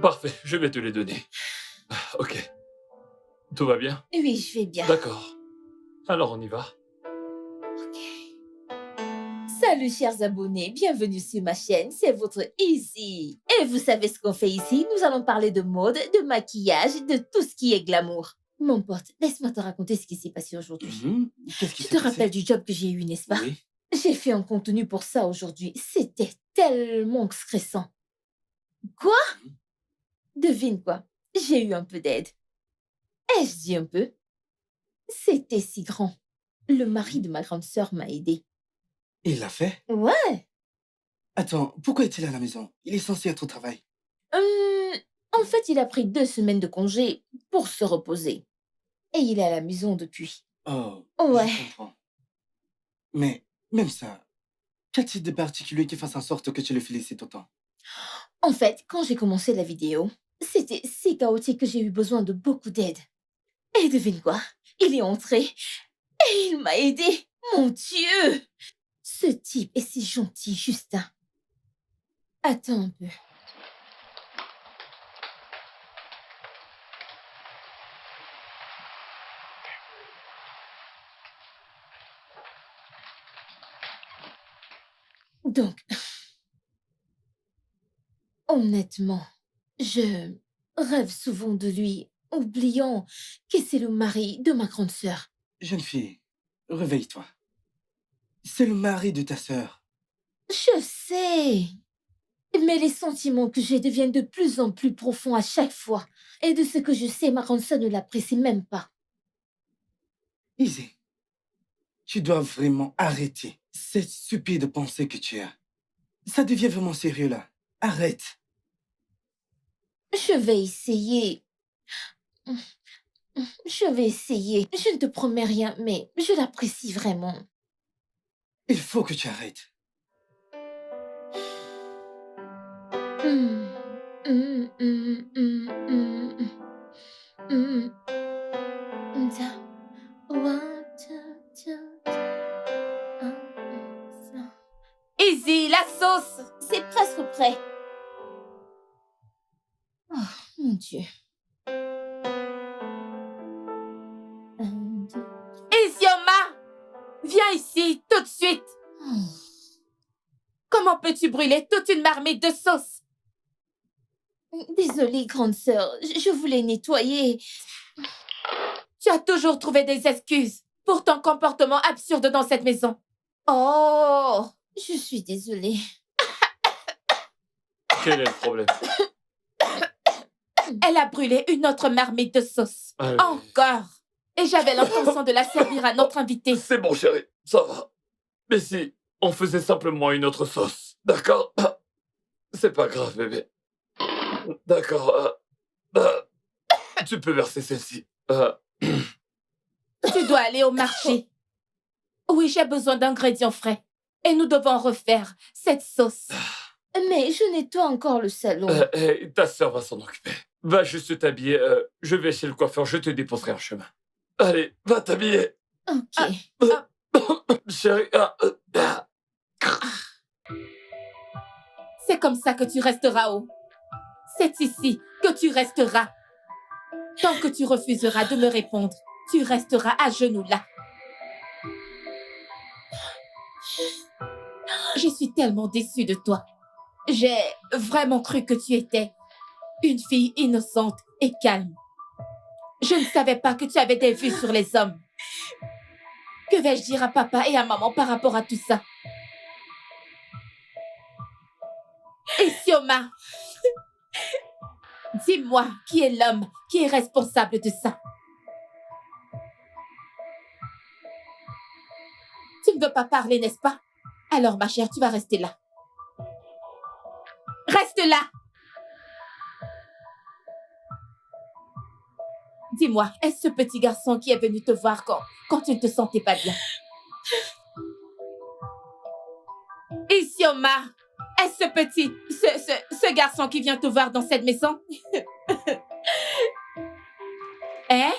Parfait, je vais te les donner. Ok. Tout va bien? Oui, je vais bien. D'accord. Alors on y va. Ok. Salut chers abonnés, bienvenue sur ma chaîne, c'est votre Easy. Et vous savez ce qu'on fait ici? Nous allons parler de mode, de maquillage, de tout ce qui est glamour. Mon pote, laisse-moi te raconter ce qui s'est passé aujourd'hui. Qu'est-ce qui Tu s'est te passé? rappelles du job que j'ai eu, n'est-ce pas? Oui. J'ai fait un contenu pour ça aujourd'hui. C'était tellement stressant. Quoi? Devine quoi? J'ai eu un peu d'aide. Ai-je dit un peu? C'était si grand. Le mari de ma grande sœur m'a aidé. Il l'a fait? Ouais. Attends, pourquoi est-il à la maison? Il est censé être au travail. En fait, il a pris 2 semaines de congé pour se reposer. Et il est à la maison depuis. Oh, Ouais. je comprends. Mais même ça, qu'a-t-il de particulier qui fasse en sorte que tu le félicites autant? En fait, quand j'ai commencé la vidéo, c'était si chaotique que j'ai eu besoin de beaucoup d'aide. Et devine quoi? Il est entré et il m'a aidé. Mon Dieu! Ce type est si gentil, Justin. Attends un peu. Donc, honnêtement, je rêve souvent de lui, oubliant que c'est le mari de ma grande sœur. Jeune fille, réveille-toi. C'est le mari de ta sœur. Je sais, mais les sentiments que j'ai deviennent de plus en plus profonds à chaque fois. Et de ce que je sais, ma grande sœur ne l'apprécie même pas. Easy, tu dois vraiment arrêter cette stupide pensée que tu as. Ça devient vraiment sérieux là. Arrête. Je vais essayer. Je vais essayer. Je ne te promets rien, mais je l'apprécie vraiment. Il faut que tu arrêtes. Mm, mm, mm, mm, mm, mm, mm. Ta, wa, ta, ta, ta, ça. Easy, la sauce! C'est presque prêt. Oh, mon Dieu. 1, 2. Isioma! Viens ici, tout de suite! Comment peux-tu brûler toute une marmite de sauce? Désolée, grande sœur, je voulais nettoyer. Tu as toujours trouvé des excuses pour ton comportement absurde dans cette maison. Oh! Je suis désolée. Quel est le problème? Elle a brûlé une autre marmite de sauce. Allez. Encore! Et j'avais l'intention de la servir à notre invité. C'est bon, chérie, ça va. Mais si on faisait simplement une autre sauce, d'accord? C'est pas grave, bébé. D'accord. Tu peux verser celle-ci. Tu dois aller au marché. Oui, j'ai besoin d'ingrédients frais. Et nous devons refaire cette sauce. Mais je nettoie encore le salon. Ta sœur va s'en occuper. Va juste t'habiller. Je vais chez le coiffeur, je te déposerai en chemin. Allez, va t'habiller. Ok. Chérie. C'est comme ça que tu resteras haut. C'est ici que tu resteras. Tant que tu refuseras de me répondre, tu resteras à genoux là. Je suis tellement déçue de toi. J'ai vraiment cru que tu étais une fille innocente et calme. Je ne savais pas que tu avais des vues sur les hommes. Que vais-je dire à papa et à maman par rapport à tout ça? Et Sioma, dis-moi qui est l'homme qui est responsable de ça. Tu ne veux pas parler, n'est-ce pas? Alors, ma chère, tu vas rester là. Reste là! Dis-moi, est-ce ce petit garçon qui est venu te voir quand tu ne te sentais pas bien? Isioma, est-ce ce garçon qui vient te voir dans cette maison? Hein?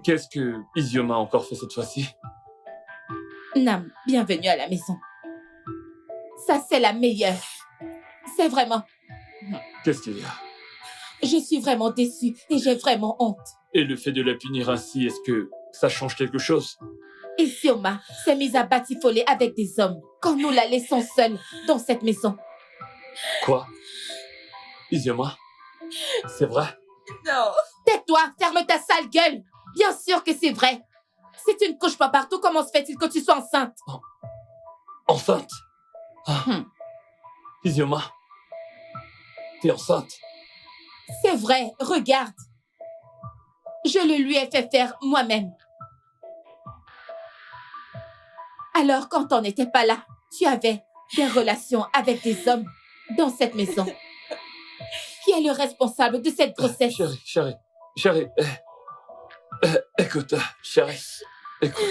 Qu'est-ce que Isioma a encore fait cette fois-ci? Nam, bienvenue à la maison. Ça, c'est la meilleure. C'est vraiment... Qu'est-ce qu'il y a? Je suis vraiment déçue et j'ai vraiment honte. Et le fait de la punir ainsi, est-ce que ça change quelque chose? Isioma s'est mise à batifoler avec des hommes quand nous la laissons seule dans cette maison. Quoi? Isioma? C'est vrai? Non. Tais-toi, ferme ta sale gueule. Bien sûr que c'est vrai. Si tu ne couches pas partout, comment se fait-il que tu sois enceinte? Enceinte? Isioma? T'es enceinte? C'est vrai, regarde. Je le lui ai fait faire moi-même. Alors, quand on n'était pas là, tu avais des relations avec des hommes dans cette maison. Qui est le responsable de cette grossesse? Chérie. Écoute, chérie. Écoute.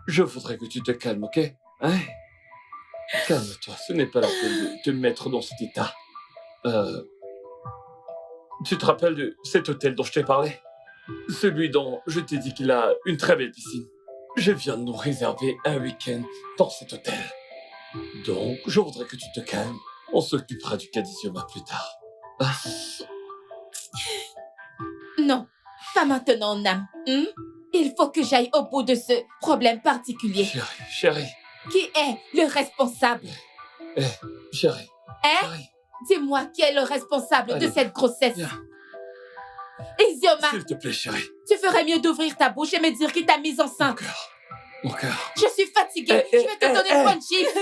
Je voudrais que tu te calmes, ok? Hein? Calme-toi, ce n'est pas la peine de te mettre dans cet état. Tu te rappelles de cet hôtel dont je t'ai parlé? Celui dont je t'ai dit qu'il a une très belle piscine. Je viens de nous réserver un week-end dans cet hôtel. Donc, je voudrais que tu te calmes. On s'occupera du cas d'Isioma plus tard. Non, pas maintenant, Nam. Il faut que j'aille au bout de ce problème particulier. Chérie. Qui est le responsable? Chérie. Hein? Chérie. Dis-moi qui est le responsable Allez, de cette grossesse. Viens. Isioma, S'il te plaît, chérie. tu ferais mieux d'ouvrir ta bouche et me dire qui t'a mise enceinte. Mon cœur. Je suis fatiguée. Je vais te donner le point de chiffre.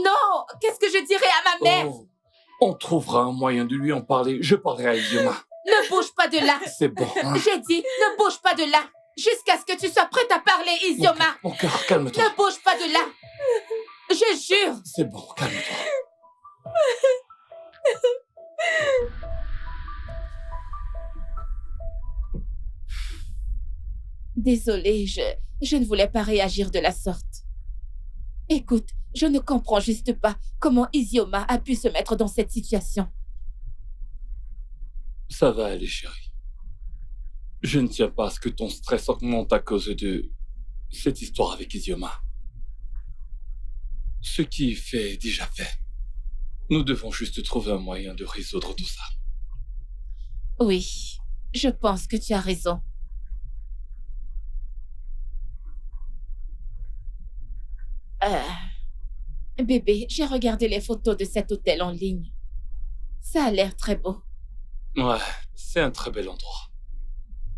Non, qu'est-ce que je dirais à ma mère? Oh, on trouvera un moyen de lui en parler. Je parlerai à Isioma. Ne bouge pas de là. C'est bon. Hein? J'ai dit, ne bouge pas de là. Jusqu'à ce que tu sois prête à parler, Isioma. Mon cœur, calme-toi. Ne bouge pas de là. Je jure. C'est bon, calme-toi. Désolée, je ne voulais pas réagir de la sorte. Écoute, je ne comprends juste pas comment Isioma a pu se mettre dans cette situation. Ça va aller, chérie. Je ne tiens pas à ce que ton stress augmente à cause de cette histoire avec Isioma. Ce qui est fait est déjà fait. Nous devons juste trouver un moyen de résoudre tout ça. Oui, je pense que tu as raison. Bébé, j'ai regardé les photos de cet hôtel en ligne. Ça a l'air très beau. Ouais, c'est un très bel endroit.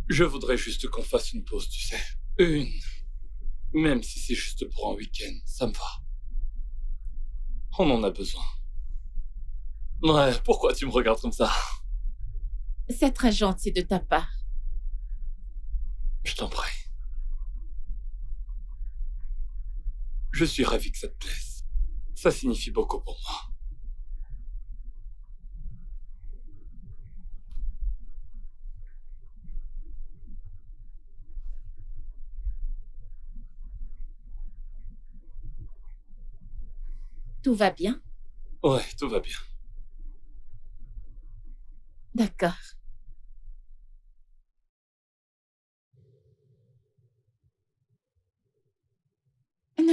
Je voudrais juste qu'on fasse une pause, tu sais. Une. Même si c'est juste pour un week-end, ça me va. On en a besoin. Ouais, pourquoi tu me regardes comme ça? C'est très gentil de ta part. Je t'en prie. Je suis ravi que ça te plaise. Ça signifie beaucoup pour moi. Tout va bien? Ouais, tout va bien. D'accord.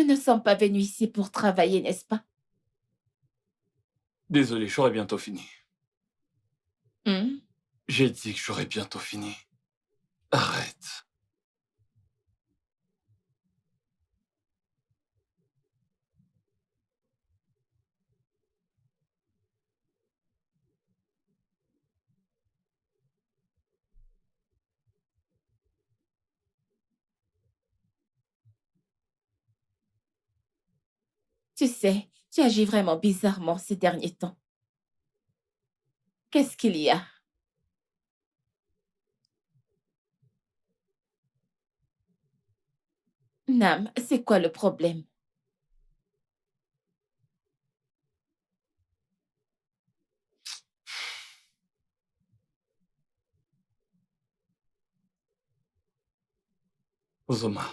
Nous ne sommes pas venus ici pour travailler, n'est-ce pas? Désolé, j'aurai bientôt fini. Hmm? J'ai dit que j'aurais bientôt fini. Arrête. Tu sais, tu agis vraiment bizarrement ces derniers temps. Qu'est-ce qu'il y a? Nam, c'est quoi le problème? Ozoma,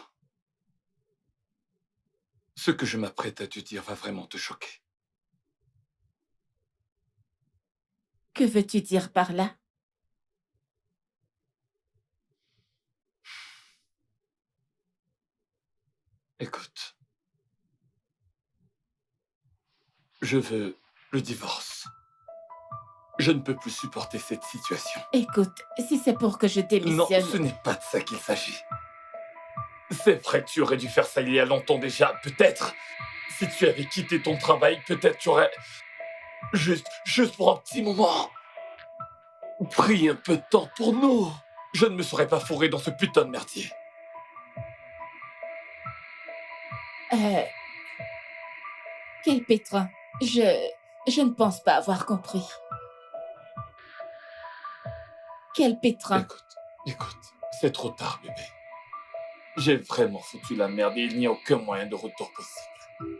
ce que je m'apprête à te dire va vraiment te choquer. Que veux-tu dire par là? Écoute, je veux le divorce. Je ne peux plus supporter cette situation. Écoute, si c'est pour que je Non, démissionne... ce n'est pas de ça qu'il s'agit. C'est vrai que tu aurais dû faire ça il y a longtemps déjà, peut-être. Si tu avais quitté ton travail, peut-être tu aurais... Juste pour un petit moment... pris un peu de temps pour nous. Je ne me serais pas fourré dans ce putain de merdier. Quel pétrin. Je ne pense pas avoir compris. Quel pétrin. Écoute, c'est trop tard, bébé. J'ai vraiment foutu la merde et il n'y a aucun moyen de retour possible.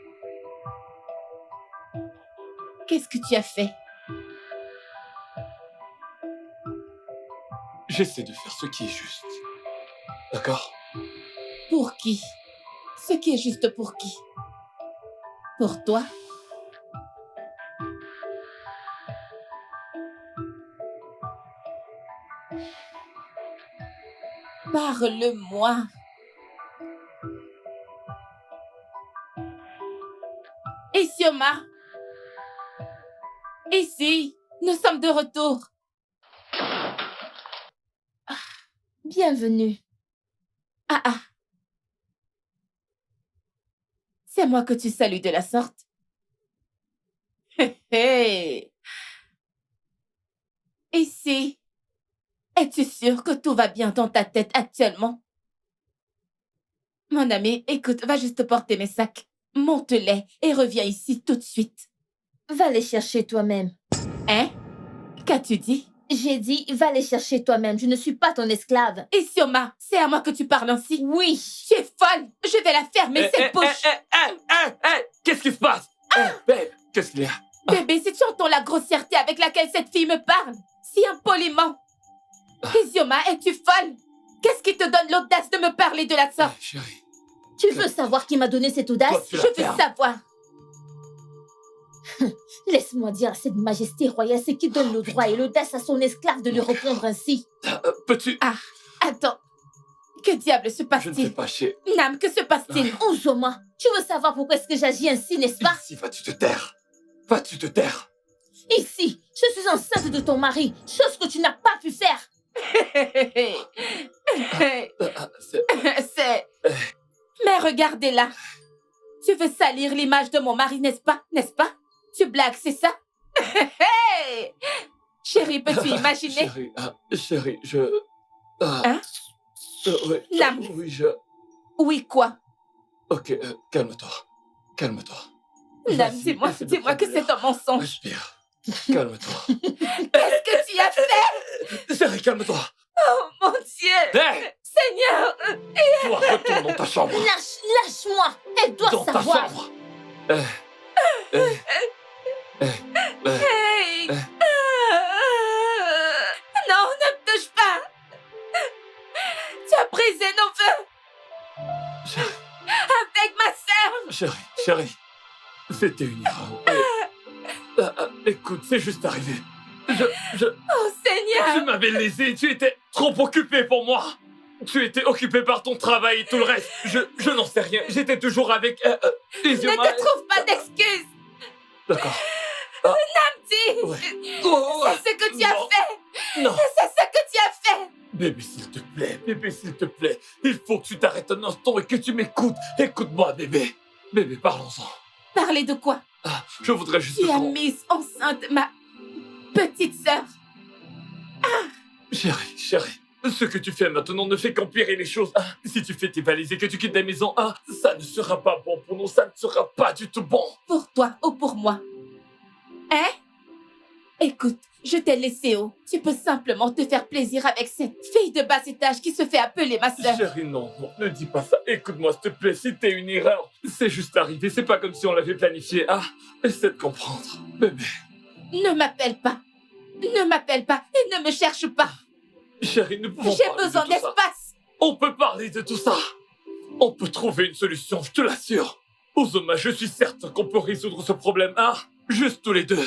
Qu'est-ce que tu as fait? J'essaie de faire ce qui est juste. D'accord? Pour qui? Ce qui est juste pour qui? Pour toi? Parle-moi. Isioma. Ici, nous sommes de retour. Bienvenue. Ah. C'est moi que tu salues de la sorte. Hé. Ici, es-tu sûr que tout va bien dans ta tête actuellement? Mon ami, écoute, va juste porter mes sacs. Monte-les et reviens ici tout de suite. Va les chercher toi-même. Hein? Qu'as-tu dit? J'ai dit, va les chercher toi-même. Je ne suis pas ton esclave. Isioma, c'est à moi que tu parles ainsi? Oui. Tu es folle! Je vais la fermer, cette bouche! Qu'est-ce qui se passe? Babe, qu'est-ce qu'il y a? Bébé, si tu entends la grossièreté avec laquelle cette fille me parle, si impoliment. Isioma, es-tu folle? Qu'est-ce qui te donne l'audace de me parler de la sorte? Chérie. Tu veux savoir qui m'a donné cette audace? Toi, tu la Je veux fermes. savoir. Laisse-moi dire à cette majesté royale ce qui donne le droit et l'audace à son esclave de lui répondre ainsi. Peux-tu... Attends. Que diable se Je ne passe-t-il? sais pas, chérie. Nam, que se passe-t-il? Ozoma, tu veux savoir pourquoi est-ce que j'agis ainsi, n'est-ce pas? Ici, vas-tu te taire? Vas-tu te taire? Ici, je suis enceinte de ton mari, chose que tu n'as pas pu faire. C'est... Mais regardez-la. Tu veux salir l'image de mon mari, n'est-ce pas? N'est-ce pas? Tu blagues, c'est ça? Chérie, peux-tu imaginer? Chérie, je... Hein? Oui, Nam. oui, je... Oui, quoi? Ok, calme-toi. Calme-toi. Nam, Vas-y, dis-moi essaie de que prendre c'est l'air. un mensonge. Respire. Calme-toi. Qu'est-ce que tu as fait? Chérie, calme-toi. Oh, mon Dieu! Hey, Seigneur! toi, retourne dans ta chambre. Lâche-moi, elle doit Dans ta savoir. chambre. Hey! Non, ne me touche pas! Tu as brisé nos vœux Chérie, avec ma sœur! chérie, c'était une erreur. Écoute, c'est juste arrivé. Oh, Tu Seigneur! m'avais laissé, tu étais trop occupé pour moi. Tu étais occupé par ton travail et tout le reste. Je n'en sais rien. J'étais toujours avec... les yeux Ne te trouve pas d'excuses. D'accord. Namdi, Ouais. Oh, c'est ce que tu as non. fait. Non. C'est ce que tu as fait. Bébé, s'il te plaît. Il faut que tu t'arrêtes un instant et que tu m'écoutes. Écoute-moi, bébé. Bébé, parlons-en. Parler de quoi? Ah, je voudrais juste Tu as qu'on... mise enceinte ma petite sœur. Chérie, ce que tu fais maintenant ne fait qu'empirer les choses. Ah, si tu fais tes valises et que tu quittes la maison, ça ne sera pas bon pour nous, ça ne sera pas du tout bon. Pour toi ou pour moi? Hein? Écoute, je t'ai laissé haut. Tu peux simplement te faire plaisir avec cette fille de bas étage qui se fait appeler ma sœur. Chérie, non, ne dis pas ça. Écoute-moi, s'il te plaît, c'était une erreur. C'est juste arrivé, c'est pas comme si on l'avait planifié. Essaie de comprendre. Bébé. Ne m'appelle pas. Ne m'appelle pas et ne me cherche pas. Chérie, nous pouvons J'ai parler besoin de tout ça. d'espace. On peut parler de tout ça. On peut trouver une solution, je te l'assure. Uzoma, je suis certain qu'on peut résoudre ce problème, juste tous les deux.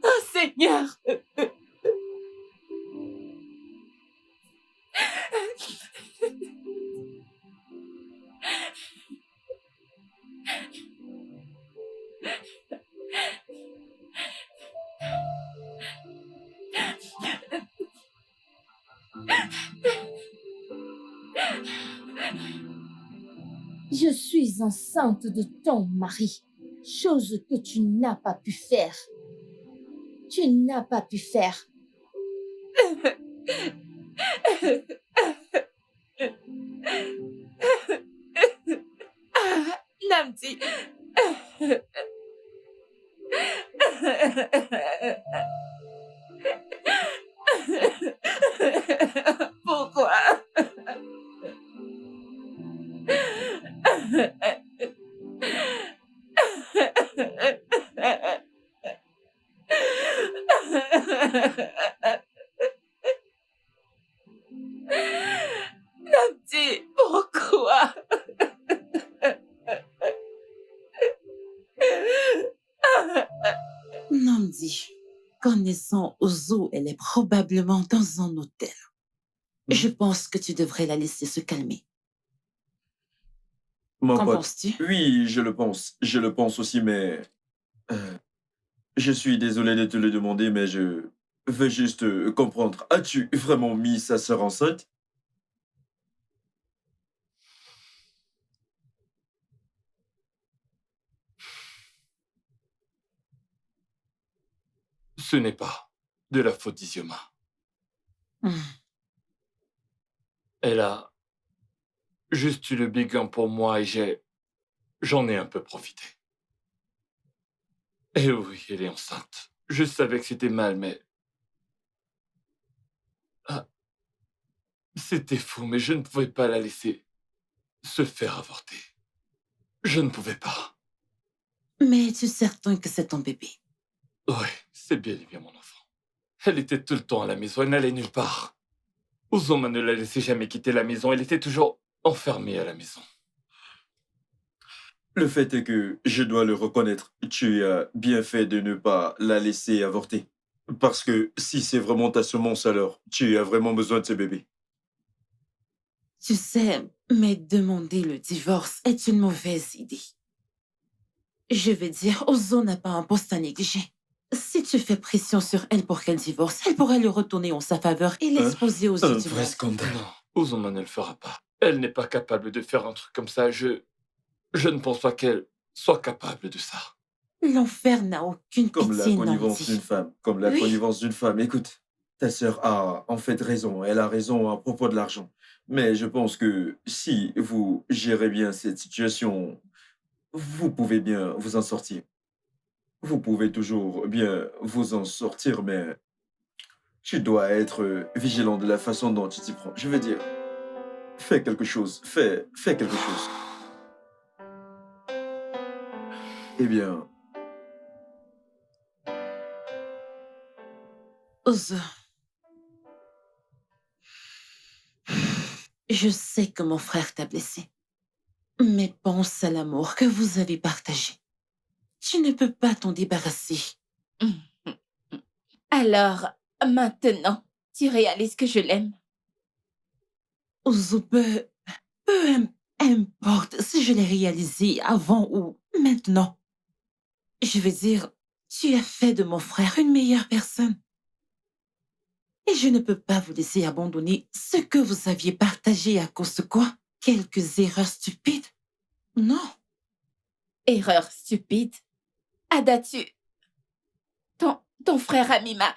Oh Seigneur. Je suis enceinte de ton mari, chose que tu n'as pas pu faire. Tu n'as pas pu faire. Namdi. Pourquoi? Namdi, pourquoi? Namdi, connaissant Ozo, elle est probablement dans un hôtel. Je pense que tu devrais la laisser se calmer. Mon Qu'en pote. penses-tu? Oui, je le pense. Je le pense aussi, mais... je suis désolé de te le demander, mais je veux juste comprendre. As-tu vraiment mis sa sœur enceinte? Ce n'est pas de la faute d'Izioma. Hmm. Elle a juste eu le béguin pour moi et j'en ai un peu profité. Et oui, elle est enceinte. Je savais que c'était mal, mais... c'était fou, mais je ne pouvais pas la laisser se faire avorter. Je ne pouvais pas. Mais es-tu certain que c'est ton bébé? Oui, c'est bien et bien mon enfant. Elle était tout le temps à la maison, elle n'allait nulle part. Uzoma ne la laissait jamais quitter la maison, elle était toujours enfermée à la maison. Le fait est que je dois le reconnaître. Tu as bien fait de ne pas la laisser avorter. Parce que si c'est vraiment ta semence, alors tu as vraiment besoin de ce bébé. Tu sais, mais demander le divorce est une mauvaise idée. Je veux dire, Ozo n'a pas un poste à négliger. Si tu fais pression sur elle pour qu'elle divorce, elle pourrait le retourner en sa faveur et l'exposer aux yeux Un du vrai monde. scandale. Non, Uzoma ne le fera pas. Elle n'est pas capable de faire un truc comme ça. Je ne pense pas qu'elle soit capable de ça. L'enfer n'a aucune Comme la pitié, connivence Namdi. d'une femme. Comme la Oui. connivence d'une femme. Écoute, ta sœur a en fait raison. Elle a raison à propos de l'argent. Mais je pense que si vous gérez bien cette situation, vous pouvez bien vous en sortir. Vous pouvez toujours bien vous en sortir, mais tu dois être vigilant de la façon dont tu t'y prends. Je veux dire, fais quelque chose. Fais quelque chose. Eh bien, Ozo, je sais que mon frère t'a blessé, mais pense à l'amour que vous avez partagé. Tu ne peux pas t'en débarrasser. Alors, maintenant, tu réalises que je l'aime. Ozo, importe si je l'ai réalisé avant ou maintenant. Je veux dire, tu as fait de mon frère une meilleure personne. Et je ne peux pas vous laisser abandonner ce que vous aviez partagé à cause de quoi? Quelques erreurs stupides? Non. Erreur stupide. Ada, ton frère a mis ma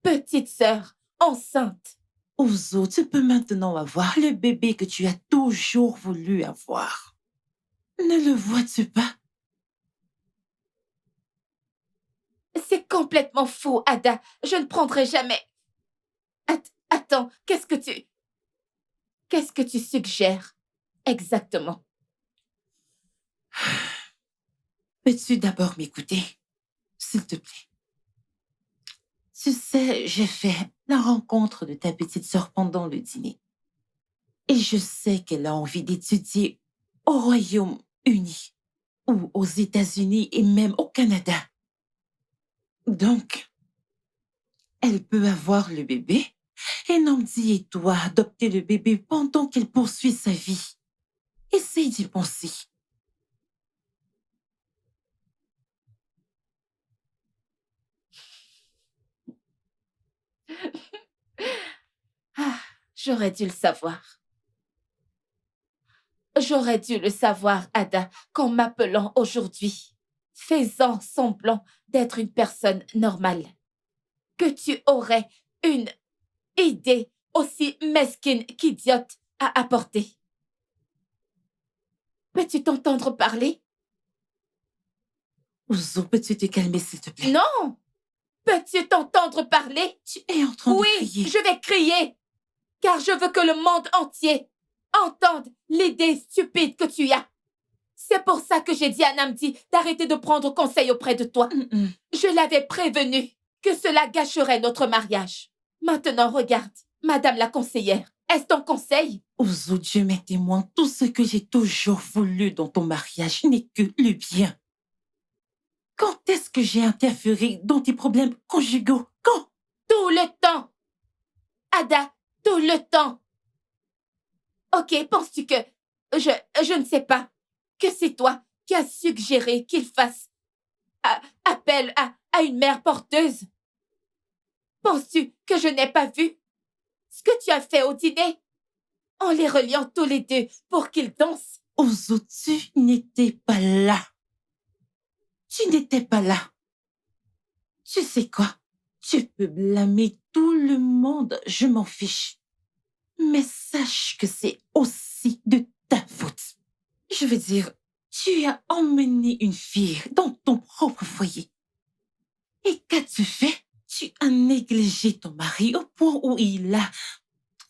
petite sœur enceinte. Ozo, tu peux maintenant avoir le bébé que tu as toujours voulu avoir. Ne le vois-tu pas? C'est complètement faux, Ada. Je ne prendrai jamais... Attends, qu'est-ce que tu suggères exactement? Peux-tu d'abord m'écouter, s'il te plaît? Tu sais, j'ai fait la rencontre de ta petite sœur pendant le dîner. Et je sais qu'elle a envie d'étudier au Royaume-Uni ou aux États-Unis et même au Canada. Donc, elle peut avoir le bébé et Namdi et toi adopter le bébé pendant qu'elle poursuit sa vie. Essaye d'y penser. Ah, j'aurais dû le savoir. J'aurais dû le savoir, Ada, qu'en m'appelant aujourd'hui, faisant semblant d'être une personne normale, que tu aurais une idée aussi mesquine qu'idiote à apporter. Peux-tu t'entendre parler? Ouzo, peux-tu te calmer, s'il te plaît? Non! Peux-tu t'entendre parler? Tu es en train de Oui, crier. je vais crier, car je veux que le monde entier entende l'idée stupide que tu as. C'est pour ça que j'ai dit à Namdi d'arrêter de prendre conseil auprès de toi. Je l'avais prévenu que cela gâcherait notre mariage. Maintenant, regarde, Madame la conseillère, est-ce ton conseil? Ouzo, Dieu m'est témoin, tout ce que j'ai toujours voulu dans ton mariage n'est que le bien. Quand est-ce que j'ai interféré dans tes problèmes conjugaux? Quand? Tout le temps. Ada, tout le temps. Ok, penses-tu que... Je ne sais pas. Que c'est toi qui as suggéré qu'il fasse appel à une mère porteuse? Penses-tu que je n'ai pas vu ce que tu as fait au dîner en les reliant tous les deux pour qu'ils dansent? Ouzo, tu n'étais pas là. Tu n'étais pas là. Tu sais quoi? Tu peux blâmer tout le monde, je m'en fiche. Mais sache que c'est aussi de ta faute. Je veux dire, tu as emmené une fille dans ton propre foyer. Et qu'as-tu fait? Tu as négligé ton mari au point où il a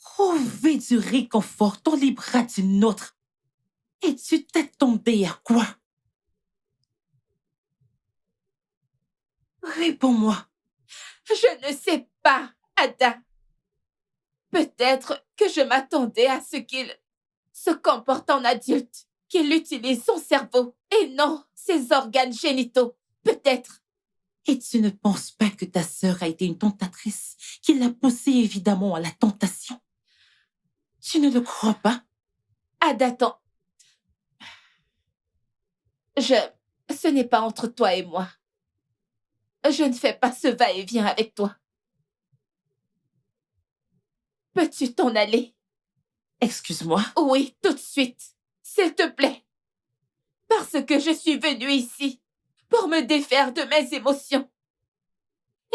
trouvé du réconfort dans les bras d'une autre. Et tu t'attendais à quoi? Réponds-moi. Je ne sais pas, Ada. Peut-être que je m'attendais à ce qu'il se comporte en adulte, qu'il utilise son cerveau et non ses organes génitaux. Peut-être. Et tu ne penses pas que ta sœur a été une tentatrice, qui l'a poussée évidemment à la tentation? Tu ne le crois pas? Ada, attends. Ce n'est pas entre toi et moi. Je ne fais pas ce va-et-vient avec toi. Peux-tu t'en aller? Excuse-moi. Oui, tout de suite. S'il te plaît. Parce que je suis venue ici pour me défaire de mes émotions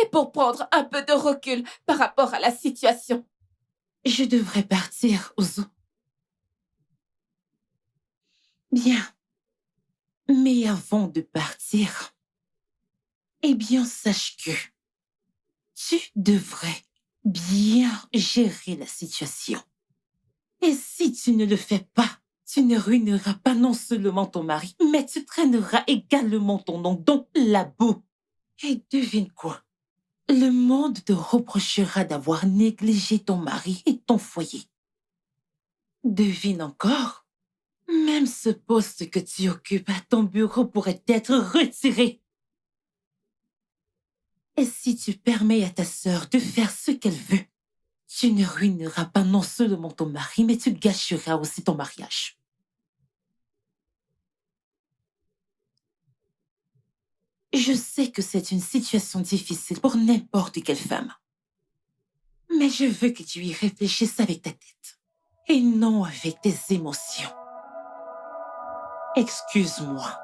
et pour prendre un peu de recul par rapport à la situation. Je devrais partir, Ouzo. Bien. Mais avant de partir, eh bien, sache que tu devrais bien gérer la situation. Et si tu ne le fais pas, tu ne ruineras pas non seulement ton mari, mais tu traîneras également ton nom dans la boue. Et devine quoi? le monde te reprochera d'avoir négligé ton mari et ton foyer. Devine encore, même ce poste que tu occupes à ton bureau pourrait être retiré. Et si tu permets à ta sœur de faire ce qu'elle veut, tu ne ruineras pas non seulement ton mari, mais tu gâcheras aussi ton mariage. Je sais que c'est une situation difficile pour n'importe quelle femme. Mais je veux que tu y réfléchisses avec ta tête et non avec tes émotions. Excuse-moi.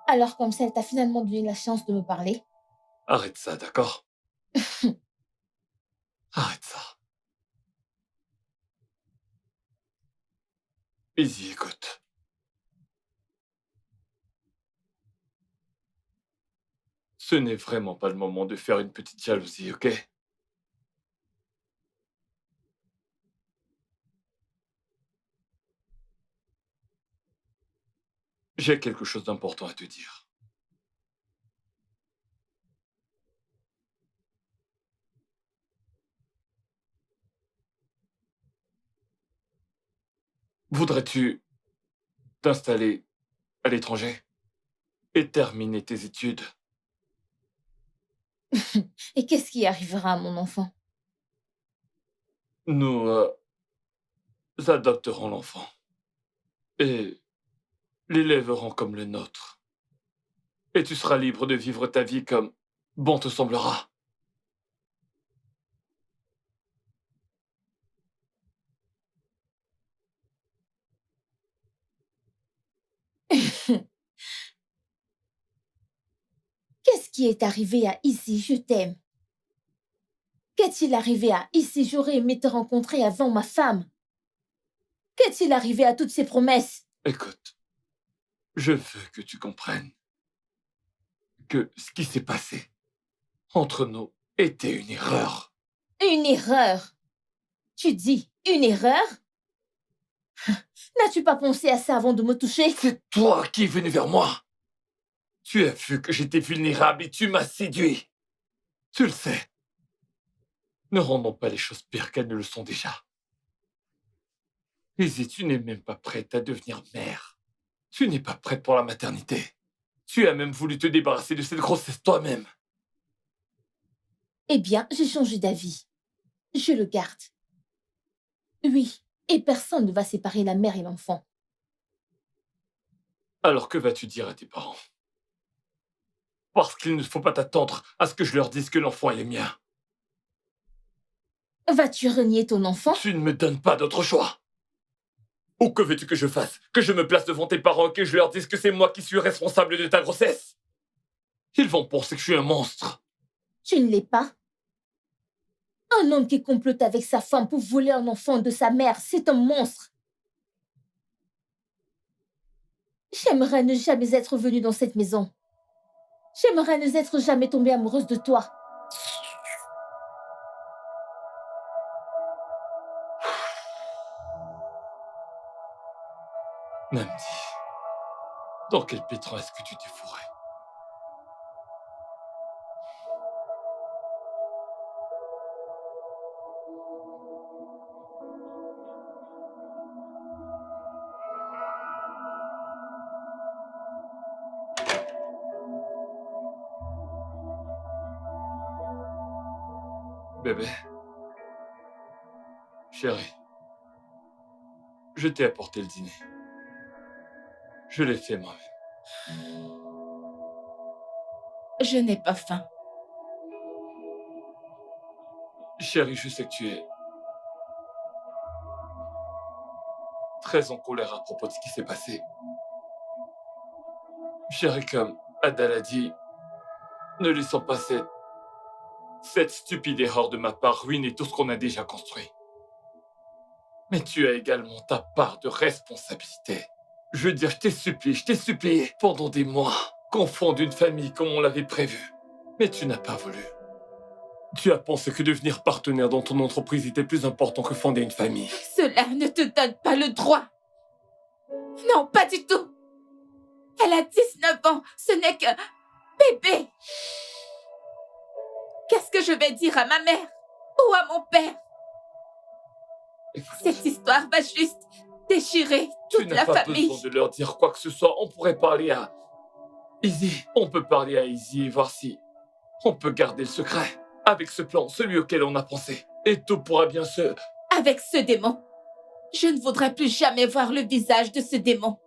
Alors comme ça, elle t'a finalement donné la chance de me parler. Arrête ça, d'accord? Arrête ça. Izzy, écoute. Ce n'est vraiment pas le moment de faire une petite jalousie, ok? J'ai quelque chose d'important à te dire. Voudrais-tu t'installer à l'étranger et terminer tes études? Et qu'est-ce qui arrivera à mon enfant? Nous adopterons l'enfant et l'élèverons comme le nôtre. Et tu seras libre de vivre ta vie comme bon te semblera. Qu'est-ce qui est arrivé à Ici, je t'aime? Qu'est-il arrivé à Ici, j'aurais aimé te rencontrer avant ma femme? Qu'est-il arrivé à toutes ces promesses? Écoute, je veux que tu comprennes que ce qui s'est passé entre nous était une erreur. Une erreur? Tu dis une erreur? N'as-tu pas pensé à ça avant de me toucher? C'est toi qui es venu vers moi. Tu as vu que j'étais vulnérable et tu m'as séduit. Tu le sais. Ne rendons pas les choses pires qu'elles ne le sont déjà. Izzy, tu n'es même pas prête à devenir mère. Tu n'es pas prête pour la maternité. Tu as même voulu te débarrasser de cette grossesse toi-même. Eh bien, j'ai changé d'avis. Je le garde. Oui, et personne ne va séparer la mère et l'enfant. Alors que vas-tu dire à tes parents? Parce qu'il ne faut pas t'attendre à ce que je leur dise que l'enfant est le mien. Vas-tu renier ton enfant? Tu ne me donnes pas d'autre choix. Ou que veux-tu que je fasse? Que je me place devant tes parents et que je leur dise que c'est moi qui suis responsable de ta grossesse? Ils vont penser que je suis un monstre. Tu ne l'es pas. Un homme qui complote avec sa femme pour voler un enfant de sa mère, c'est un monstre. J'aimerais ne jamais être venue dans cette maison. J'aimerais ne être jamais tombée amoureuse de toi. Namdi, dans quel pétrin est-ce que tu t'es fourré? Bébé, chérie, je t'ai apporté le dîner. Je l'ai fait moi-même. Je n'ai pas faim. Chérie, je sais que tu es très en colère à propos de ce qui s'est passé. Chérie, comme Adal a dit, ne laissons pas cette stupide erreur de ma part ruiner tout ce qu'on a déjà construit. Mais tu as également ta part de responsabilité. Je veux dire, je t'ai supplié pendant des mois qu'on fonde une famille comme on l'avait prévu. Mais tu n'as pas voulu. Tu as pensé que devenir partenaire dans ton entreprise était plus important que fonder une famille. Cela ne te donne pas le droit. Non, pas du tout. Elle a 19 ans. Ce n'est qu'un bébé. Qu'est-ce que je vais dire à ma mère ou à mon père? Écoute, Cette histoire va juste déchirer tu toute n'as la pas famille. besoin de leur dire quoi que ce soit. On pourrait parler à Izzy. On peut parler à Izzy et voir si on peut garder le secret. Avec ce plan, celui auquel on a pensé. Et tout pourra bien se... Avec ce démon. Je ne voudrais plus jamais voir le visage de ce démon.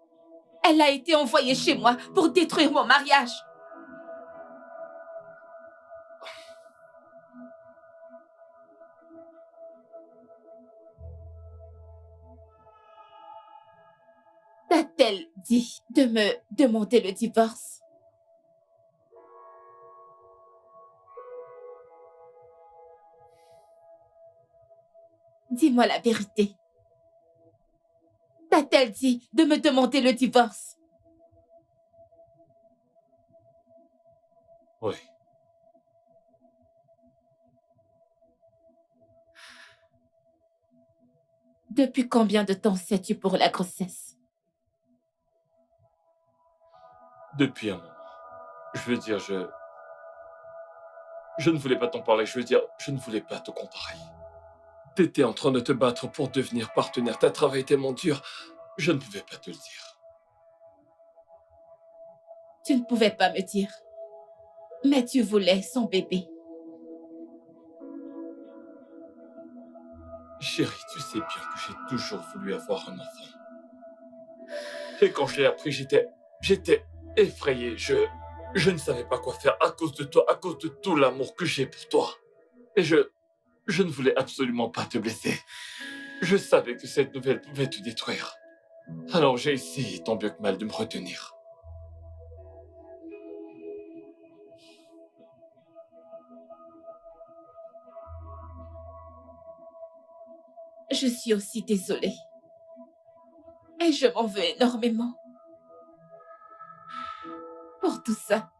Elle a été envoyée chez moi pour détruire mon mariage. T'a-t-elle dit de me demander le divorce? Dis-moi la vérité. T'a-t-elle dit de me demander le divorce? Oui. Depuis combien de temps sais-tu pour la grossesse? Depuis un moment. Je veux dire, je ne voulais pas t'en parler. Je veux dire, je ne voulais pas te contrarier. T'étais en train de te battre pour devenir partenaire. T'as travaillé tellement dur. Je ne pouvais pas te le dire. Tu ne pouvais pas me dire. Mais tu voulais son bébé. Chérie, tu sais bien que j'ai toujours voulu avoir un enfant. Et quand je l'ai appris, j'étais effrayé. Je ne savais pas quoi faire à cause de toi, à cause de tout l'amour que j'ai pour toi. Et je ne voulais absolument pas te blesser. Je savais que cette nouvelle pouvait te détruire. Alors j'ai essayé tant bien que mal de me retenir. Je suis aussi désolée. Et je m'en veux énormément. Pour tout ça.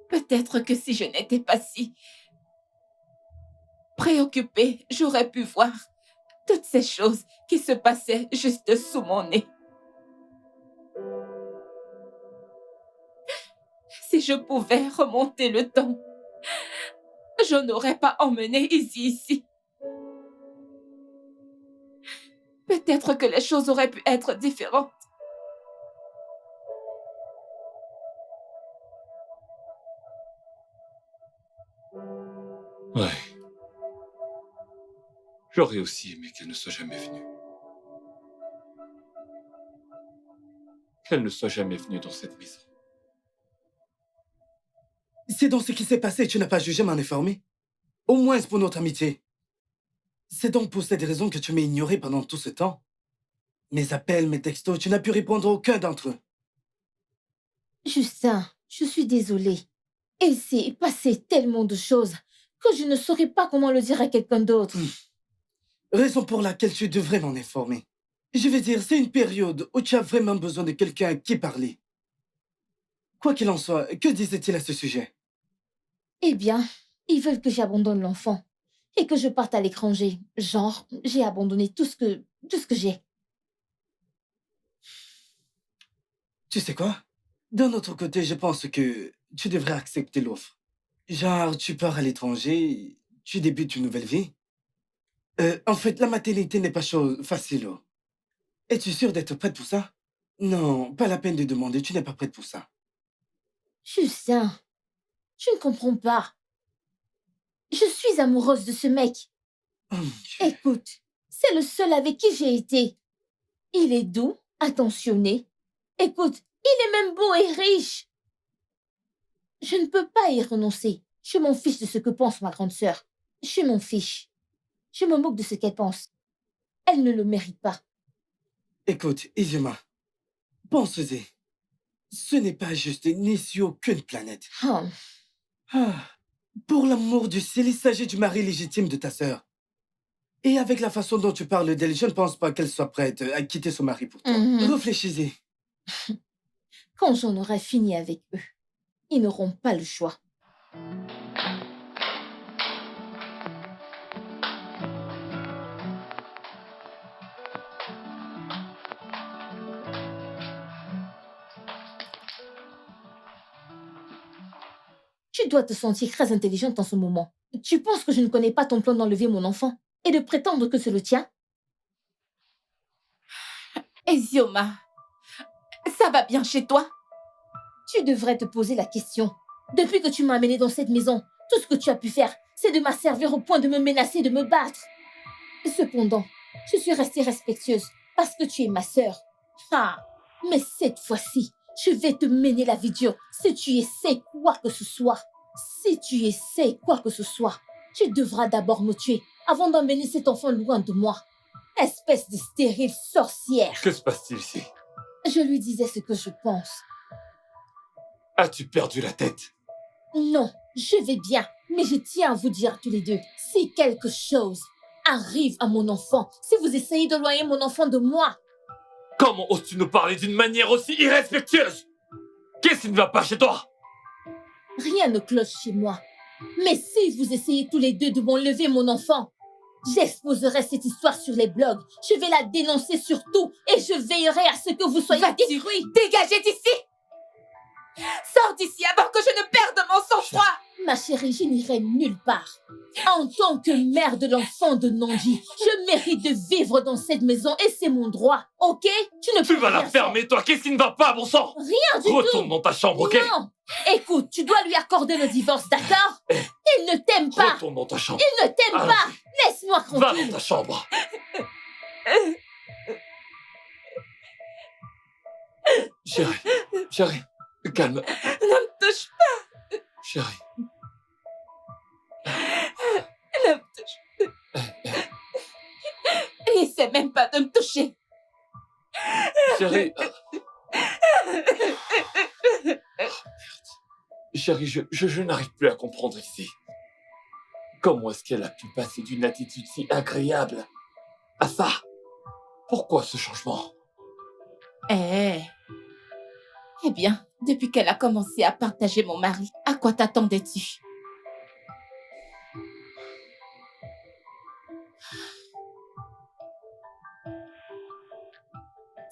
Peut-être que si je n'étais pas si préoccupée, j'aurais pu voir toutes ces choses qui se passaient juste sous mon nez. Si je pouvais remonter le temps, je n'aurais pas emmené Izzy ici. Peut-être que les choses auraient pu être différentes. Ouais. J'aurais aussi aimé qu'elle ne soit jamais venue. Qu'elle ne soit jamais venue dans cette maison. C'est dans ce qui s'est passé, tu n'as pas jugé m'en informer. Au moins pour notre amitié. C'est donc pour cette raison que tu m'as ignoré pendant tout ce temps. Mes appels, mes textos, tu n'as pu répondre à aucun d'entre eux. Justin, je suis désolée. Il s'est passé tellement de choses que je ne saurais pas comment le dire à quelqu'un d'autre. Raison pour laquelle tu devrais m'en informer. Je veux dire, c'est une période où tu as vraiment besoin de quelqu'un à qui parler. Quoi qu'il en soit, que disait-il à ce sujet? Eh bien, ils veulent que j'abandonne l'enfant et que je parte à l'étranger. Genre, j'ai abandonné tout ce que j'ai. Tu sais quoi? D'un autre côté, je pense que tu devrais accepter l'offre. Genre, tu pars à l'étranger, tu débutes une nouvelle vie. En fait, la maternité n'est pas chose facile. Oh. Es-tu sûre d'être prête pour ça? Non, pas la peine de demander, tu n'es pas prête pour ça. Justin, tu ne comprends pas. Je suis amoureuse de ce mec. Oh mon Dieu. Écoute, c'est le seul avec qui j'ai été. Il est doux, attentionné. Écoute, il est même beau et riche. Je ne peux pas y renoncer. Je m'en fiche de ce que pense ma grande sœur. Je m'en fiche. Je me moque de ce qu'elle pense. Elle ne le mérite pas. Écoute, Izuma, pense-y. Ce n'est pas juste ni sur aucune planète. Oh, Ah, pour l'amour du ciel, il s'agit du mari légitime de ta sœur. Et avec la façon dont tu parles d'elle, je ne pense pas qu'elle soit prête à quitter son mari pour toi. Mhm. Réfléchis-y. Quand j'en aurai fini avec eux, ils n'auront pas le choix. Tu dois te sentir très intelligente en ce moment. Tu penses que je ne connais pas ton plan d'enlever mon enfant et de prétendre que c'est le tien? Ezioma, ça va bien chez toi? Tu devrais te poser la question. Depuis que tu m'as amenée dans cette maison, tout ce que tu as pu faire, c'est de m'asservir au point de me menacer de me battre. Cependant, je suis restée respectueuse parce que tu es ma sœur. Ah, mais cette fois-ci, je vais te mener la vie dure si tu essaies quoi que ce soit. Si tu essaies quoi que ce soit, tu devras d'abord me tuer avant d'emmener cet enfant loin de moi. Espèce de stérile sorcière. Que se passe-t-il ici? Je lui disais ce que je pense. As-tu perdu la tête? Non, je vais bien, mais je tiens à vous dire tous les deux, si quelque chose arrive à mon enfant, si vous essayez d'éloigner mon enfant de moi, Comment oses-tu nous parler d'une manière aussi irrespectueuse? Qu'est-ce qui ne va pas chez toi? rien ne cloche chez moi. Mais si vous essayez tous les deux de m'enlever mon enfant, j'exposerai cette histoire sur les blogs, je vais la dénoncer sur tout et je veillerai à ce que vous soyez Va-tu détruits. dégager d'ici? Sors d'ici avant que je ne perde mon sang-froid! Ma chérie, je n'irai nulle part. En tant que mère de l'enfant de Nandi, je mérite de vivre dans cette maison et c'est mon droit, ok? Tu ne Tu peux vas la rien fermer, toi. Qu'est-ce qui ne va pas, bon sang? Rien du Retourne tout. dans ta chambre, ok? Non. Écoute, tu dois lui accorder le divorce, d'accord? Il ne t'aime pas. Retourne dans ta chambre. Il ne t'aime Allons. pas. Laisse-moi Va dans tranquille. ta chambre. Chérie, calme. Ne me touche Chérie, pas, ne me touche pas. N'essaie même pas de me toucher. chérie. Chérie, je n'arrive plus à comprendre ici. Comment est-ce qu'elle a pu passer d'une attitude si agréable à ça? Pourquoi ce changement? Eh bien, depuis qu'elle a commencé à partager mon mari, à quoi t'attendais-tu?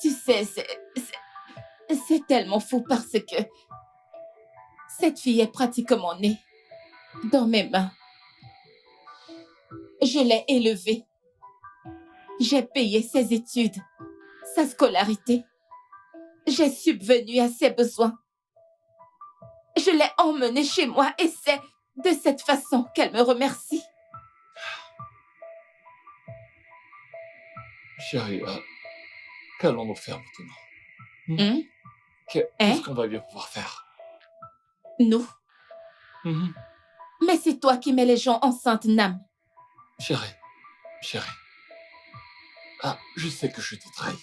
Tu sais, c'est tellement fou parce que cette fille est pratiquement née dans mes mains. Je l'ai élevée. J'ai payé ses études, sa scolarité. J'ai subvenu à ses besoins. Je l'ai emmenée chez moi et c'est de cette façon qu'elle me remercie. Chérie, qu'allons-nous faire maintenant? Qu'est-ce qu'on va bien pouvoir faire? Nous. Mhm. Mais c'est toi qui mets les gens enceintes, Nam. Chérie. Je sais que je t'ai trahi.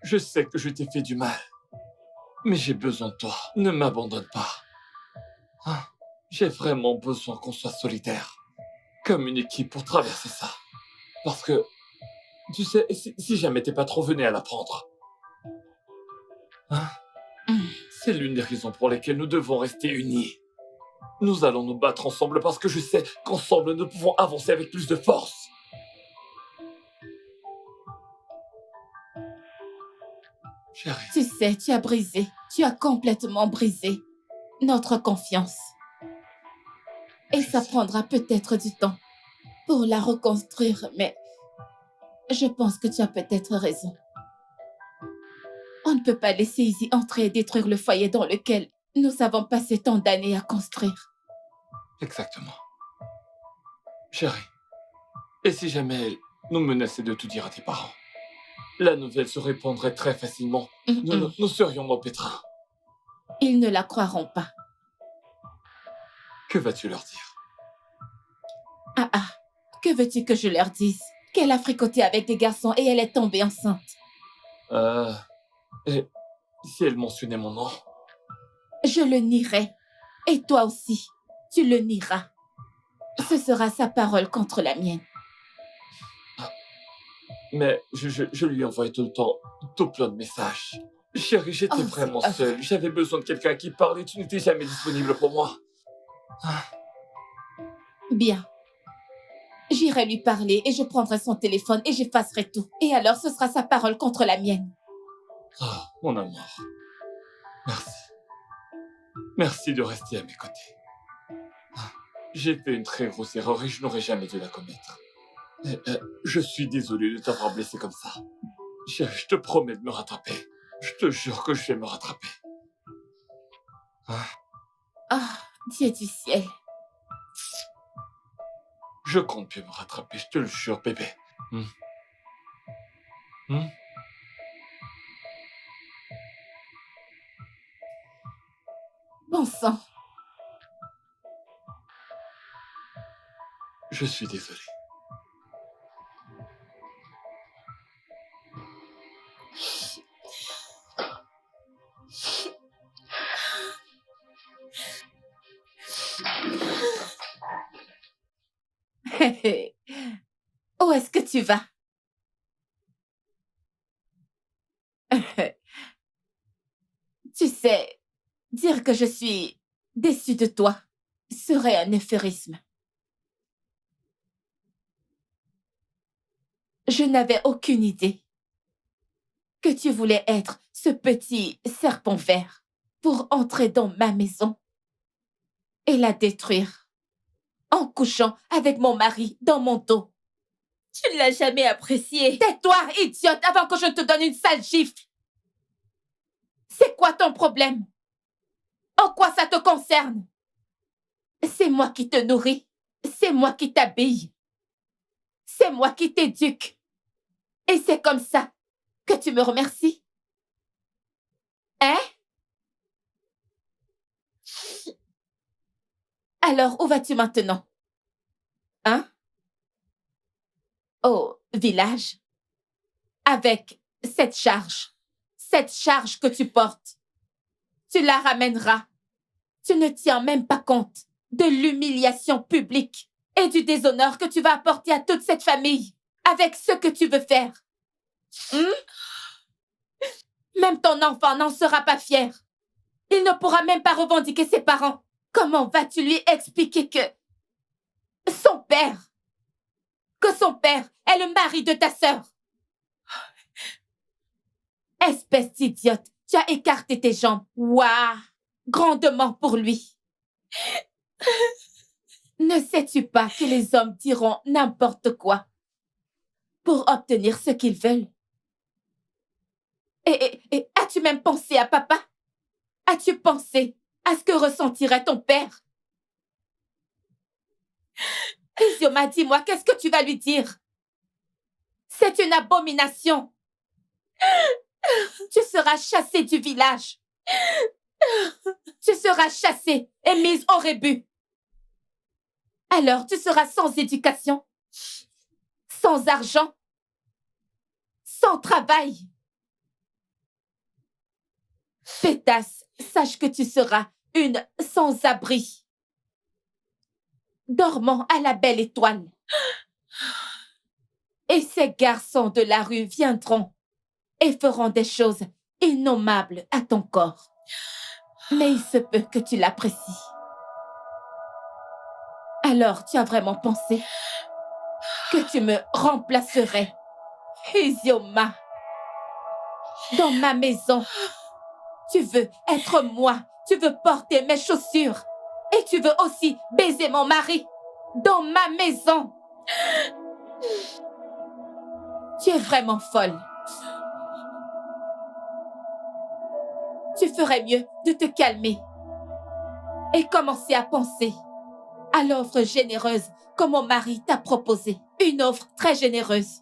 Je sais que je t'ai fait du mal. Mais j'ai besoin de toi. Ne m'abandonne pas. J'ai vraiment besoin qu'on soit solidaires. Comme une équipe pour traverser ça. Parce que, tu sais, si jamais tes patrons venaient à l'apprendre. C'est l'une des raisons pour lesquelles nous devons rester unis. Nous allons nous battre ensemble parce que je sais qu'ensemble nous pouvons avancer avec plus de force. Chérie. Tu sais, tu as complètement brisé notre confiance. Et ça prendra peut-être du temps pour la reconstruire, mais je pense que tu as peut-être raison. On ne peut pas laisser Izzy entrer et détruire le foyer dans lequel nous avons passé tant d'années à construire. Exactement. Chérie, et si jamais nous menaçait de tout dire à tes parents? La nouvelle se répandrait très facilement. Nous serions au pétrin. Ils ne la croiront pas. Que vas-tu leur dire? Ah, que veux-tu que je leur dise? Qu'elle a fricoté avec des garçons et elle est tombée enceinte. Et si elle mentionnait mon nom? Je le nierai. Et toi aussi, tu le nieras. Ce sera sa parole contre la mienne. Mais je lui envoyais tout le temps tout plein de messages. Chérie, j'étais vraiment seule. J'avais besoin de quelqu'un qui parle et tu n'étais jamais disponible pour moi. Bien. J'irai lui parler et je prendrai son téléphone et j'effacerai tout. Et alors, ce sera sa parole contre la mienne. Oh, mon amour. Merci. Merci de rester à mes côtés. J'ai fait une très grosse erreur et je n'aurais jamais dû la commettre. Je suis désolé de t'avoir blessé comme ça. Je te promets de me rattraper. Je te jure que je vais me rattraper. Dieu du ciel. Je compte bien me rattraper, je te le jure, bébé. Bon sang. Je suis désolé. Où est-ce que tu vas? Tu sais, dire que je suis déçue de toi serait un euphémisme. Je n'avais aucune idée que tu voulais être ce petit serpent vert pour entrer dans ma maison et la détruire en couchant avec mon mari dans mon dos. Tu ne l'as jamais apprécié. Tais-toi, idiote, avant que je te donne une sale gifle. C'est quoi ton problème? En quoi ça te concerne? C'est moi qui te nourris. C'est moi qui t'habille. C'est moi qui t'éduque. Et c'est comme ça que tu me remercies. Hein? Alors, où vas-tu maintenant? Hein? Au village? Avec cette charge que tu portes. Tu la ramèneras. Tu ne tiens même pas compte de l'humiliation publique et du déshonneur que tu vas apporter à toute cette famille avec ce que tu veux faire. Même ton enfant n'en sera pas fier. Il ne pourra même pas revendiquer ses parents. Comment vas-tu lui expliquer que son père est le mari de ta sœur? Espèce d'idiote, tu as écarté tes jambes. Waouh! Grandement pour lui. Ne sais-tu pas que les hommes diront n'importe quoi pour obtenir ce qu'ils veulent? Et as-tu même pensé à papa? As-tu pensé à ce que ressentirait ton père? Isioma, dis-moi, qu'est-ce que tu vas lui dire? C'est une abomination. Tu seras chassée du village. Tu seras chassée et mise au rébut. Alors tu seras sans éducation, sans argent, sans travail. Pétasse, sache que tu seras une sans-abri, dormant à la belle étoile. Et ces garçons de la rue viendront et feront des choses innommables à ton corps. Mais il se peut que tu l'apprécies. Alors, tu as vraiment pensé que tu me remplacerais, Isioma, dans ma maison? Tu veux être moi, tu veux porter mes chaussures et tu veux aussi baiser mon mari dans ma maison. Tu es vraiment folle. Tu ferais mieux de te calmer et commencer à penser à à l'offre généreuse que mon mari t'a proposée. Une offre très généreuse.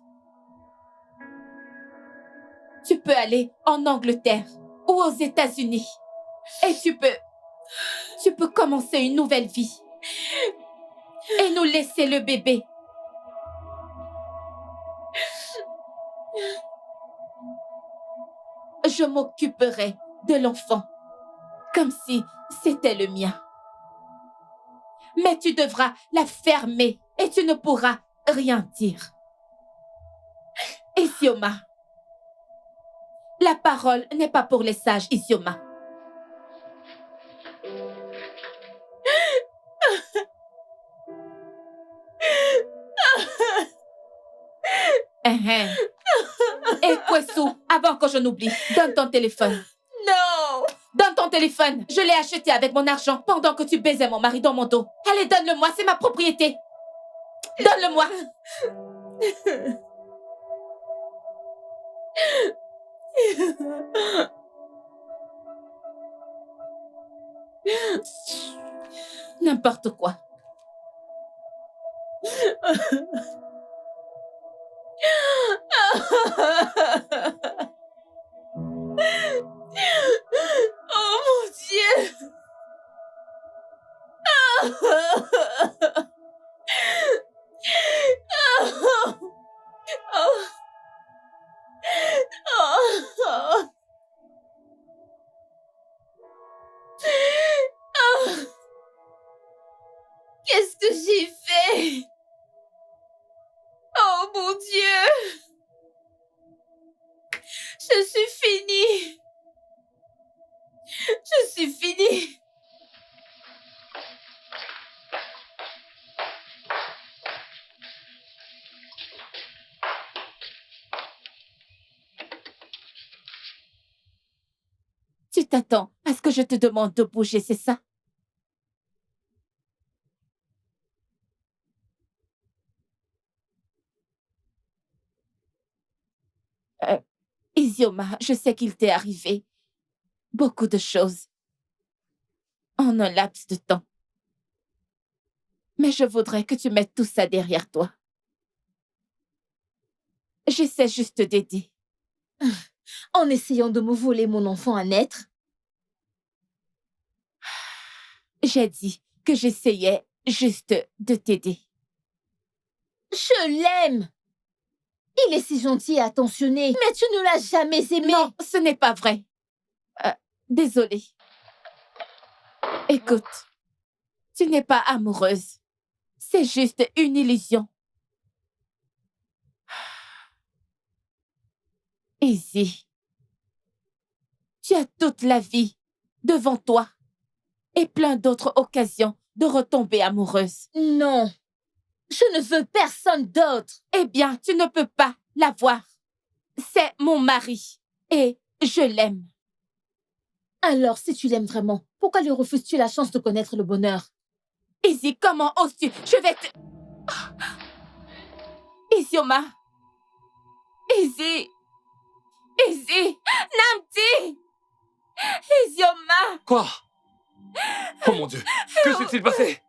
Tu peux aller en Angleterre ou aux États-Unis et tu peux commencer une nouvelle vie et nous laisser le bébé. Je m'occuperai de l'enfant comme si c'était le mien. Mais tu devras la fermer et tu ne pourras rien dire. Isioma, la parole n'est pas pour les sages, Isioma. Et Kwesu, avant que je n'oublie, donne ton téléphone. Non! Donne ton téléphone. Je l'ai acheté avec mon argent pendant que tu baisais mon mari dans mon dos. Allez, donne-le-moi, c'est ma propriété. Donne-le-moi. N'importe quoi. Oh mon Dieu! Qu'est-ce que j'ai fait? Oh mon Dieu! Je suis finie! Je suis finie! Tu t'attends à ce que je te demande de bouger, c'est ça? Isioma, je sais qu'il t'est arrivé beaucoup de choses en un laps de temps. Mais je voudrais que tu mettes tout ça derrière toi. J'essaie juste d'aider. En essayant de me voler mon enfant à naître? J'ai dit que j'essayais juste de t'aider. Je l'aime! Il est si gentil et attentionné, mais tu ne l'as jamais aimé. Non, ce n'est pas vrai. Désolée. Écoute, tu n'es pas amoureuse. C'est juste une illusion. Izzy, tu as toute la vie devant toi et plein d'autres occasions de retomber amoureuse. Non, je ne veux personne d'autre. Eh bien, tu ne peux pas l'avoir. C'est mon mari et je l'aime. Alors, si tu l'aimes vraiment, pourquoi lui refuses-tu la chance de connaître le bonheur? Izzy, comment oses-tu? Je vais te... Isioma. Izzy. Izzy. Namdi. Isioma. Quoi? Oh mon Dieu, que s'est-il passé?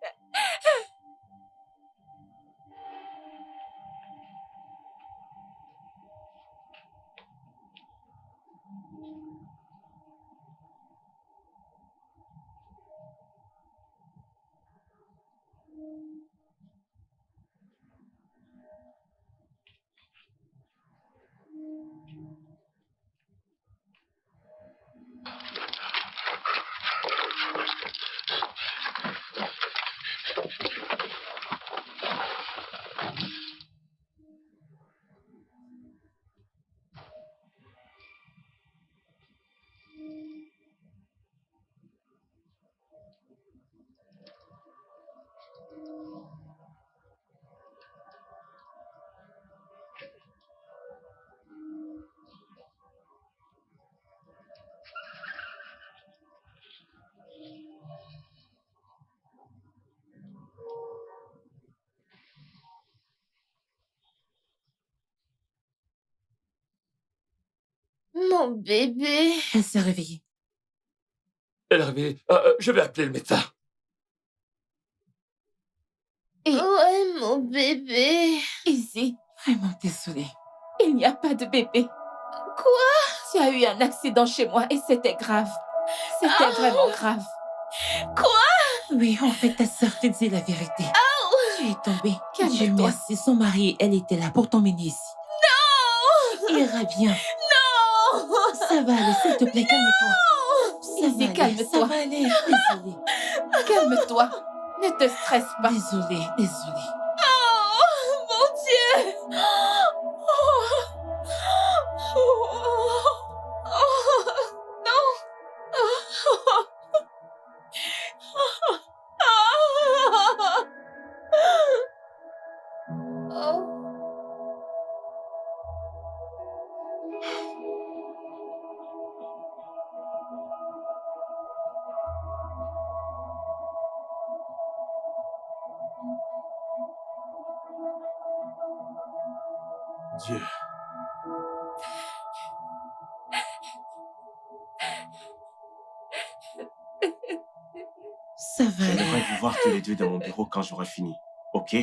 Mon bébé. Elle s'est réveillée. Elle est réveillée. Je vais appeler le médecin. Et Ouais, mon bébé. Izzy, Vraiment désolée. il n'y a pas de bébé. Quoi? Tu as eu un accident chez moi et c'était grave. C'était vraiment grave. Oui, en fait, ta sœur te dit la vérité. Tu es tombée. Calme-toi. Dieu merci, son mari, elle était là pour t'emmener ici. Non! Ira bien. Non! Ça va aller, s'il te plaît, calme-toi. Ça Izzy, va aller, calme-toi. ça va aller. Désolée. Calme-toi. Ne te stresse pas. Désolée, désolée. Oh, mon Dieu! Dieu. Ça va aller. J'aimerais vous voir tous les deux dans mon bureau quand j'aurai fini. OK?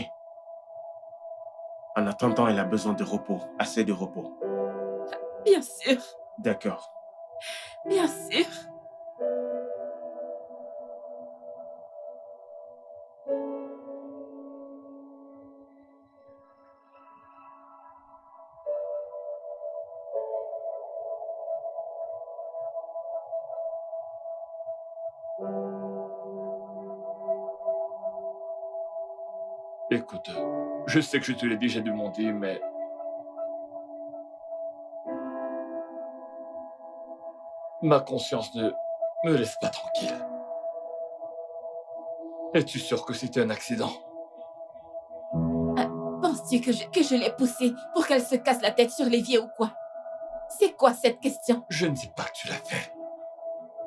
En attendant, elle a besoin de repos. Assez de repos. Bien sûr, D'accord. bien sûr. Écoute, je sais que je te l'ai déjà demandé, mais ma conscience ne me laisse pas tranquille. Es-tu sûr que c'était un accident? Penses-tu que je l'ai poussée pour qu'elle se casse la tête sur l'évier ou quoi? C'est quoi cette question? Je ne dis pas que tu l'as fait,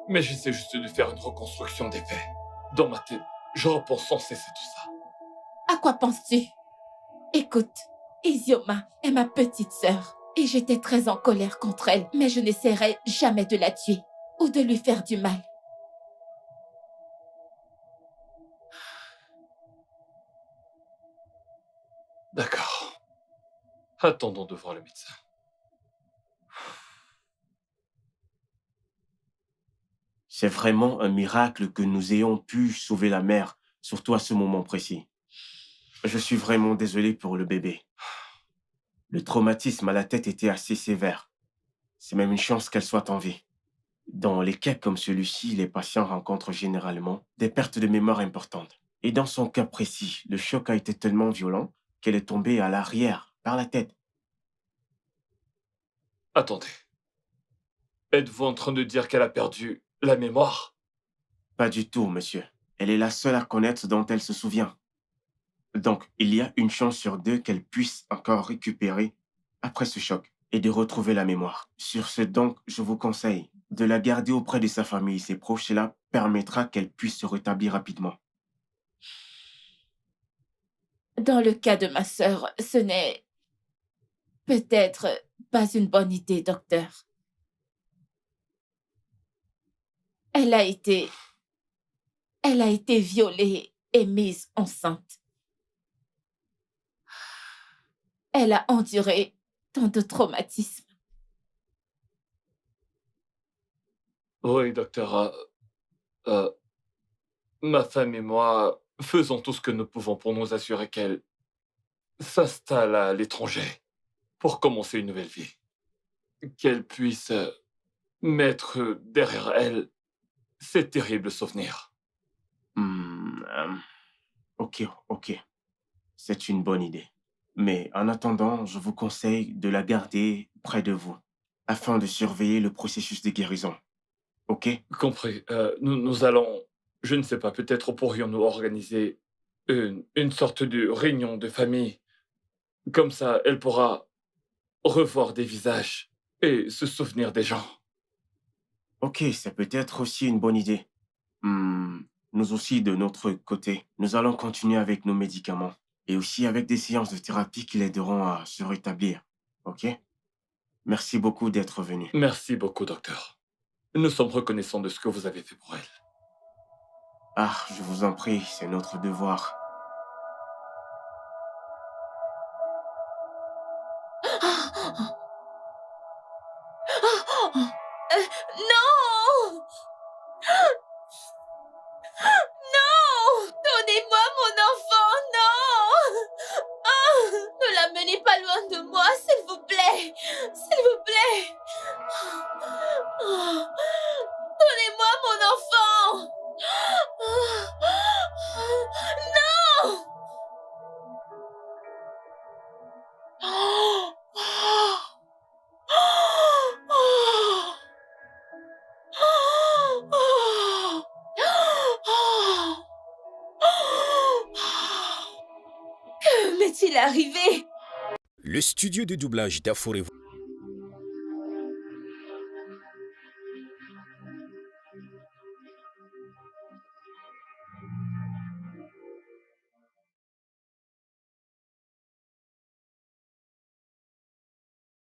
mais j'essaie juste de faire une reconstruction des faits. Dans ma tête, je repense sans cesse à tout ça. À quoi penses-tu? Écoute, Izioma est ma petite sœur et j'étais très en colère contre elle, mais je n'essaierai jamais de la tuer ou de lui faire du mal. D'accord. Attendons de voir le médecin. C'est vraiment un miracle que nous ayons pu sauver la mère, surtout à ce moment précis. Je suis vraiment désolé pour le bébé. Le traumatisme à la tête était assez sévère. C'est même une chance qu'elle soit en vie. Dans les cas comme celui-ci, les patients rencontrent généralement des pertes de mémoire importantes. Et dans son cas précis, le choc a été tellement violent qu'elle est tombée à l'arrière, par la tête. Attendez. Êtes-vous en train de dire qu'elle a perdu la mémoire? Pas du tout, monsieur. Elle est la seule à connaître dont elle se souvient. Donc, il y a une chance sur deux qu'elle puisse encore récupérer après ce choc et de retrouver la mémoire. Sur ce, donc, je vous conseille de la garder auprès de sa famille et ses proches. Cela permettra qu'elle puisse se rétablir rapidement. Dans le cas de ma sœur, ce n'est peut-être pas une bonne idée, docteur. Elle a été violée et mise enceinte. Elle a enduré tant de traumatismes. Oui, docteur. Ma femme et moi faisons tout ce que nous pouvons pour nous assurer qu'elle s'installe à l'étranger pour commencer une nouvelle vie. Qu'elle puisse mettre derrière elle ces terribles souvenirs. Ok. C'est une bonne idée. Mais en attendant, je vous conseille de la garder près de vous afin de surveiller le processus de guérison. Ok? Compris. Nous allons, je ne sais pas, peut-être pourrions-nous organiser une sorte de réunion de famille. Comme ça, elle pourra revoir des visages et se souvenir des gens. Ok, ça peut être aussi une bonne idée. Nous aussi, de notre côté, nous allons continuer avec nos médicaments et aussi avec des séances de thérapie qui l'aideront à se rétablir. Ok? Merci beaucoup d'être venu. Merci beaucoup, docteur. Nous sommes reconnaissants de ce que vous avez fait pour elle. Ah, je vous en prie, c'est notre devoir. Non! Non! Donnez-moi mon enfant, non! Ah, ne l'amenez pas loin de moi, s'il vous plaît! S'il vous plaît! Ah, donnez-moi mon enfant! Non! Que m'est-il arrivé? Le studio de doublage d'Aforevo